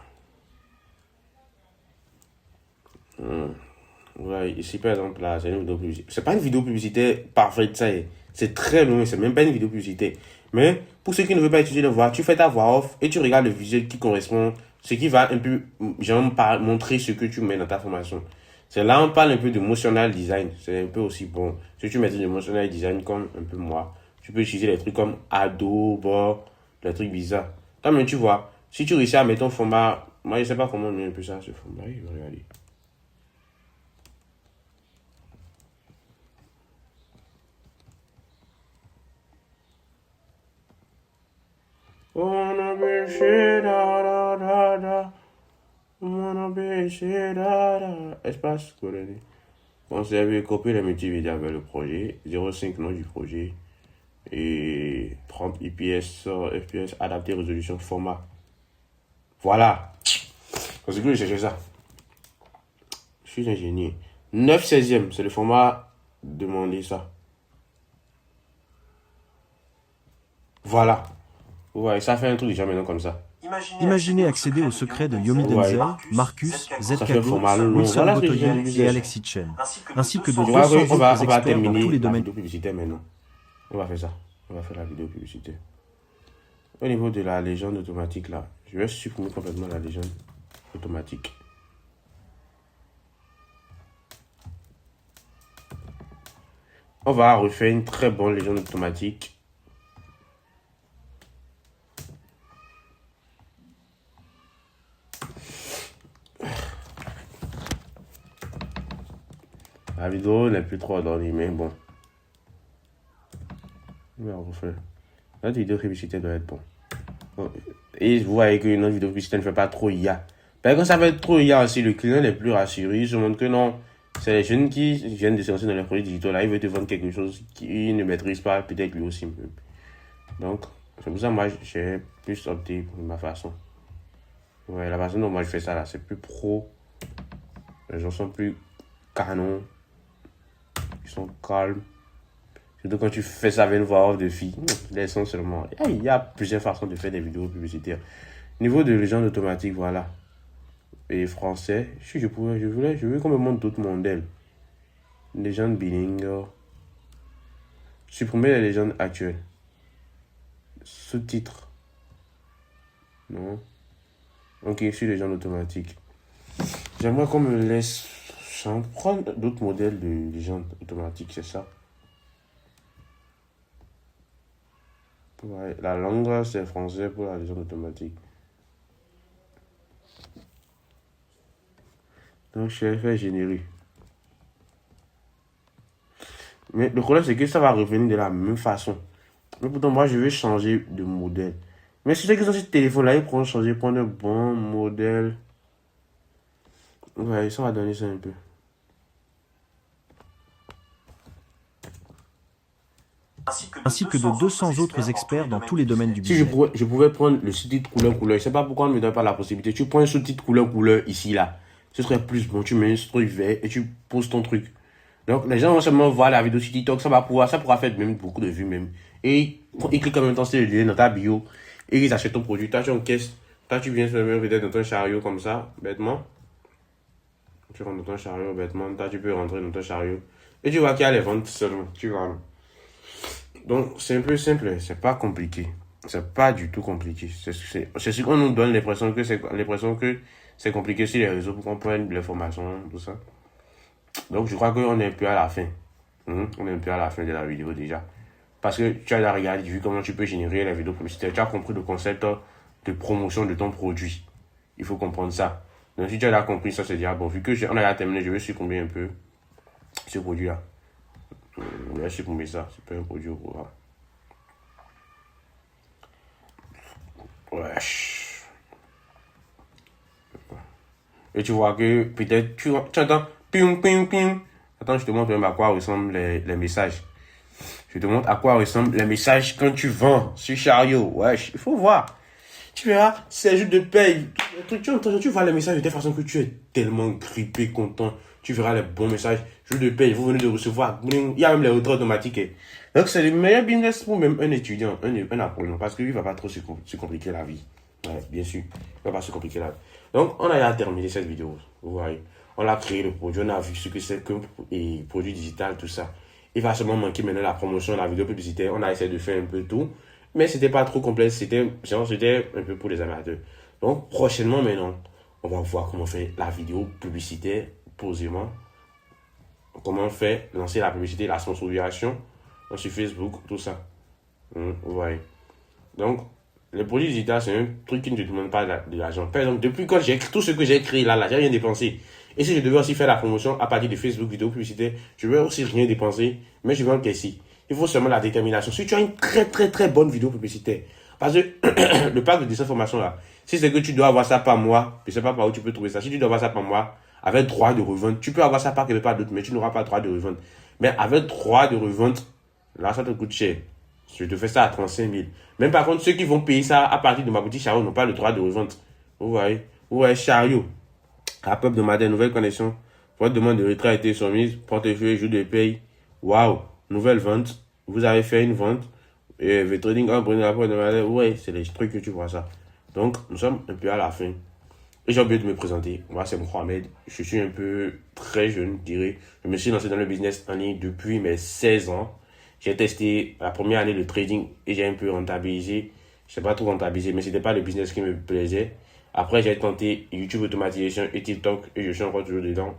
Ouais, ici par exemple là, c'est une vidéo publicitaire. C'est pas une vidéo publicitaire parfaite, ça y est. C'est très long, c'est même pas une vidéo publicitaire. Mais pour ceux qui ne veulent pas utiliser le voix, tu fais ta voix off et tu regardes le visuel qui correspond, ce qui va un peu, genre, montrer ce que tu mets dans ta formation. C'est là on parle un peu de emotional design. C'est un peu aussi bon. Si tu mets de emotional design comme un peu moi, tu peux utiliser des trucs comme Adobe, des trucs bizarres. Toi, mais tu vois, si tu réussis à mettre ton format, moi je sais pas comment on met un peu ça, ce format. Il va regarder. Espace colonie. Conserver, copier les multimédias vers le projet. 0,5 nom du projet. Et 30 IPS, FPS, adapter résolution, format. Voilà. Parce que je cherchais ça. Je suis ingénieur. 9/16e, c'est le format demandé ça. Voilà. Ouais, ça fait un truc déjà maintenant comme ça. Imaginez accéder aux secrets de Yomi Denzel, Marcus, ZK-Goat, Wilson Botoyi et Alexis Chen, ainsi que de 200 autres experts dans tous les domaines. Vidéo publicitaire maintenant. On va faire ça. On va faire la vidéo publicitaire. Au niveau de la légende automatique là, je vais supprimer complètement la légende automatique. On va refaire une très bonne légende automatique. La vidéo n'est plus trop ordonnée, mais bon. On va refaire. Notre vidéo publicitaire doit être bon. Et vous voyez que notre vidéo publicitaire ne fait pas trop IA. Parce que quand ça fait trop IA aussi, le client n'est plus rassuré. Il se montre que non. C'est les jeunes qui viennent de se lancer dans les produits digitaux. Là, ils veulent te vendre quelque chose qu'ils ne maîtrisent pas, peut-être lui aussi. Donc, c'est pour ça que moi, j'ai plus opté pour ma façon. Ouais, la façon dont moi je fais ça là, c'est plus pro. Les gens sont plus canons. Ils sont calmes. Surtout quand tu fais ça avec une voix off de fille. Laissons seulement. Il y a plusieurs façons de faire des vidéos publicitaires. Niveau de légende automatique, voilà. Et français, si je veux qu'on me montre d'autres modèles. Légende bilingue. Supprimer les légendes actuelles. Sous-titres. Non. Ok, je suis légende automatique. J'aimerais qu'on me laisse prendre d'autres modèles de légendes automatiques, c'est ça. Ouais, la langue, c'est français pour la légende automatique. Donc, je vais faire générer. Mais le problème, c'est que ça va revenir de la même façon. Mais pourtant, moi, je vais changer de modèle. Mais si c'est que sur ce téléphone-là, ils pourront changer, prendre un bon modèle. Ouais, ça va donner ça un peu. Ainsi que de 200 autres experts dans tous les domaines du business. Si je pouvais prendre le sous-titre couleur. Je ne sais pas pourquoi on ne me donne pas la possibilité. Tu prends un sous-titre couleur ici, là. Ce serait plus bon. Tu mets un truc vert et tu poses ton truc. Donc, les gens vont seulement voir la vidéo sur TikTok. Ça pourra faire même beaucoup de vues même. Et ils cliquent en même temps sur le lien dans ta bio. Et ils achètent ton produit. Toi, tu encaisses. Toi, tu viens seulement peut-être dans ton chariot comme ça, bêtement. Tu rentres dans ton chariot bêtement. Toi, tu peux rentrer dans ton chariot. Et tu vois qu'il y a les ventes seulement. Tu vois. Donc, c'est un peu simple, c'est pas compliqué. C'est pas du tout compliqué. C'est ce qu'on nous donne l'impression que c'est compliqué sur les réseaux pour qu'on prenne l'information, tout ça. Donc, je crois qu'on est un peu à la fin. On est un peu à la fin de la vidéo déjà. Parce que tu as regardé, vu comment tu peux générer la vidéo publicitaire. Tu as compris le concept de promotion de ton produit. Il faut comprendre ça. Donc, si tu as compris ça, c'est dire, bon, vu que on a terminé, je vais supprimer un peu ce produit-là. Je vais supprimer ça, c'est pas un produit au programme. Wesh. Et tu vois que peut-être tu entends ping ping ping. Attends, je te montre même à quoi ressemblent les messages. Je te montre à quoi ressemblent les messages quand tu vends sur Chariot. Wesh, il faut voir. Tu verras, c'est juste de paye. Tu vois les messages de telle façon que tu es tellement grippé, content. Tu verras les bons messages. Juste de paye, vous venez de recevoir. Il y a même les retraits automatiques. Donc, c'est le meilleur business pour même un étudiant, un apprenant. Parce que lui, il ne va pas trop se compliquer la vie. Ouais, bien sûr. Il ne va pas se compliquer la vie. Donc, on a terminé cette vidéo. Vous voyez. On a créé le produit. On a vu ce que c'est qu'un produit digital, tout ça. Il va seulement manquer maintenant la promotion, la vidéo publicitaire. On a essayé de faire un peu tout. Mais c'était pas trop complexe, c'était un peu pour les amateurs. Donc, prochainement, maintenant, on va voir comment faire la vidéo publicitaire posément. Comment faire lancer la publicité, la sponsorisation sur Facebook, tout ça. Vous voyez. Donc, le produit digital, c'est un truc qui ne te demande pas de l'argent. Par exemple, depuis quand j'ai tout ce que j'ai créé là, j'ai rien dépensé. Et si je devais aussi faire la promotion à partir de Facebook, vidéo publicitaire, je vais aussi rien dépenser, mais je vais encaisser. Il faut seulement la détermination. Si tu as une très très très bonne vidéo publicitaire, parce que le pack de 10 formations là, si c'est que tu dois avoir ça par mois, je ne sais pas par où tu peux trouver ça, si tu dois avoir ça par mois, avec droit de revente, tu peux avoir ça par quelque part d'autre, mais tu n'auras pas droit de revente. Mais avec droit de revente, là ça te coûte cher. Je te fais ça à 35 000. Même par contre, ceux qui vont payer ça à partir de ma boutique Chariot n'ont pas le droit de revente. Vous voyez? Vous voyez, Chariot. Rappel de matin, nouvelle connexion. Votre demande de retrait a été soumise. Portefeuille, jour de paye. Waouh! Nouvelle vente. Vous avez fait une vente. Et votre trading, prenez la porte de matin. Ouais, c'est les trucs que tu vois ça. Donc, nous sommes un peu à la fin. Et j'ai oublié de me présenter. Moi, c'est Mohamed. Je suis un peu très jeune, je dirais. Je me suis lancé dans le business en ligne depuis mes 16 ans. J'ai testé la première année le trading et j'ai un peu rentabilisé. Je sais pas trop rentabilisé, mais c'était pas le business qui me plaisait. Après, j'ai tenté YouTube automatisation et TikTok et je suis encore toujours dedans.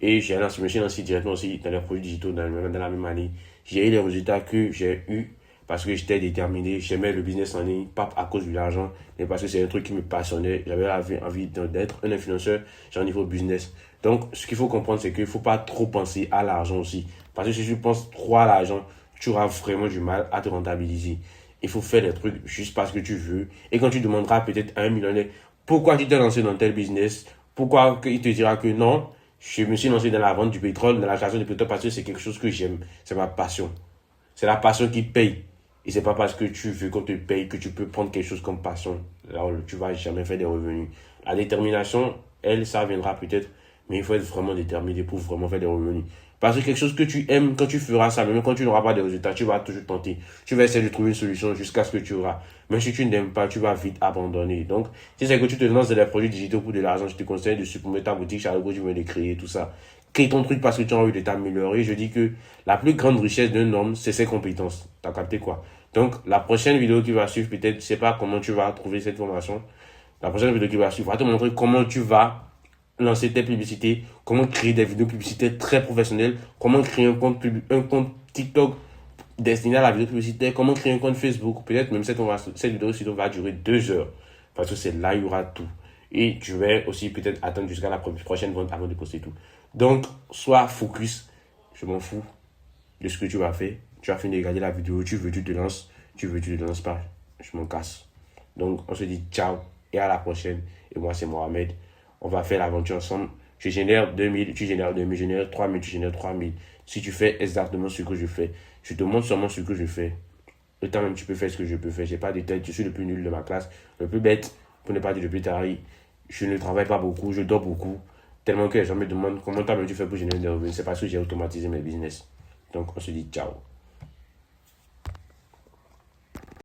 Et je me suis lancé directement aussi dans les produits digitaux dans la même année. J'ai eu les résultats que j'ai eu parce que j'étais déterminé. J'aimais le business en ligne, pas à cause de l'argent, mais parce que c'est un truc qui me passionnait. J'avais envie d'être un influenceur sur un niveau business. Donc, ce qu'il faut comprendre, c'est qu'il ne faut pas trop penser à l'argent aussi. Parce que si tu penses trop à l'argent, tu auras vraiment du mal à te rentabiliser. Il faut faire des trucs juste parce que tu veux. Et quand tu demanderas peut-être à un millionnaire pourquoi tu t'es lancé dans tel business, pourquoi il te dira que non, je me suis lancé dans la vente du pétrole, dans la création du pétrole parce que c'est quelque chose que j'aime. C'est ma passion. C'est la passion qui paye. Et c'est pas parce que tu veux qu'on te paye que tu peux prendre quelque chose comme passion. Là où tu vas jamais faire des revenus. La détermination, elle, ça viendra peut-être, mais il faut être vraiment déterminé pour vraiment faire des revenus. Parce que quelque chose que tu aimes, quand tu feras ça, même quand tu n'auras pas de résultats, tu vas toujours tenter. Tu vas essayer de trouver une solution jusqu'à ce que tu auras. Mais si tu n'aimes pas, tu vas vite abandonner. Donc, si c'est que tu te lances dans des produits digitaux pour de l'argent, je te conseille de supprimer ta boutique Chariot, tu viens de créer, tout ça. Crée ton truc parce que tu as envie de t'améliorer. Je dis que la plus grande richesse d'un homme, c'est ses compétences. T'as capté quoi? Donc, la prochaine vidéo qui va suivre, peut-être, je sais pas comment tu vas trouver cette formation. La prochaine vidéo qui va suivre va te montrer comment tu vas lancer tes publicités, comment créer des vidéos publicitaires très professionnelles, comment créer un compte TikTok destiné à la vidéo publicitaire, comment créer un compte Facebook. Peut-être même cette vidéo va durer 2 heures parce que c'est là il y aura tout. Et je vais aussi peut-être attendre jusqu'à la prochaine vente avant de poster tout. Donc, sois focus. Je m'en fous de ce que tu vas faire. Tu as fini de regarder la vidéo, tu veux, tu te lances. Tu veux, tu te lances pas. Je m'en casse. Donc, on se dit ciao et à la prochaine. Et moi, c'est Mohamed. On va faire l'aventure ensemble. Je génère 2000, tu génères 2000, je génère 3000, tu génères 3000. Si tu fais exactement ce que je fais, je te montre seulement ce que je fais. Et toi-même, tu peux faire ce que je peux faire. J'ai pas de tête, je suis le plus nul de ma classe, le plus bête, pour ne pas dire le plus taré. Je ne travaille pas beaucoup, je dors beaucoup. Tellement que les gens me demandent comment toi-même tu fais pour générer des revenus. C'est parce que j'ai automatisé mes business. Donc, on se dit ciao.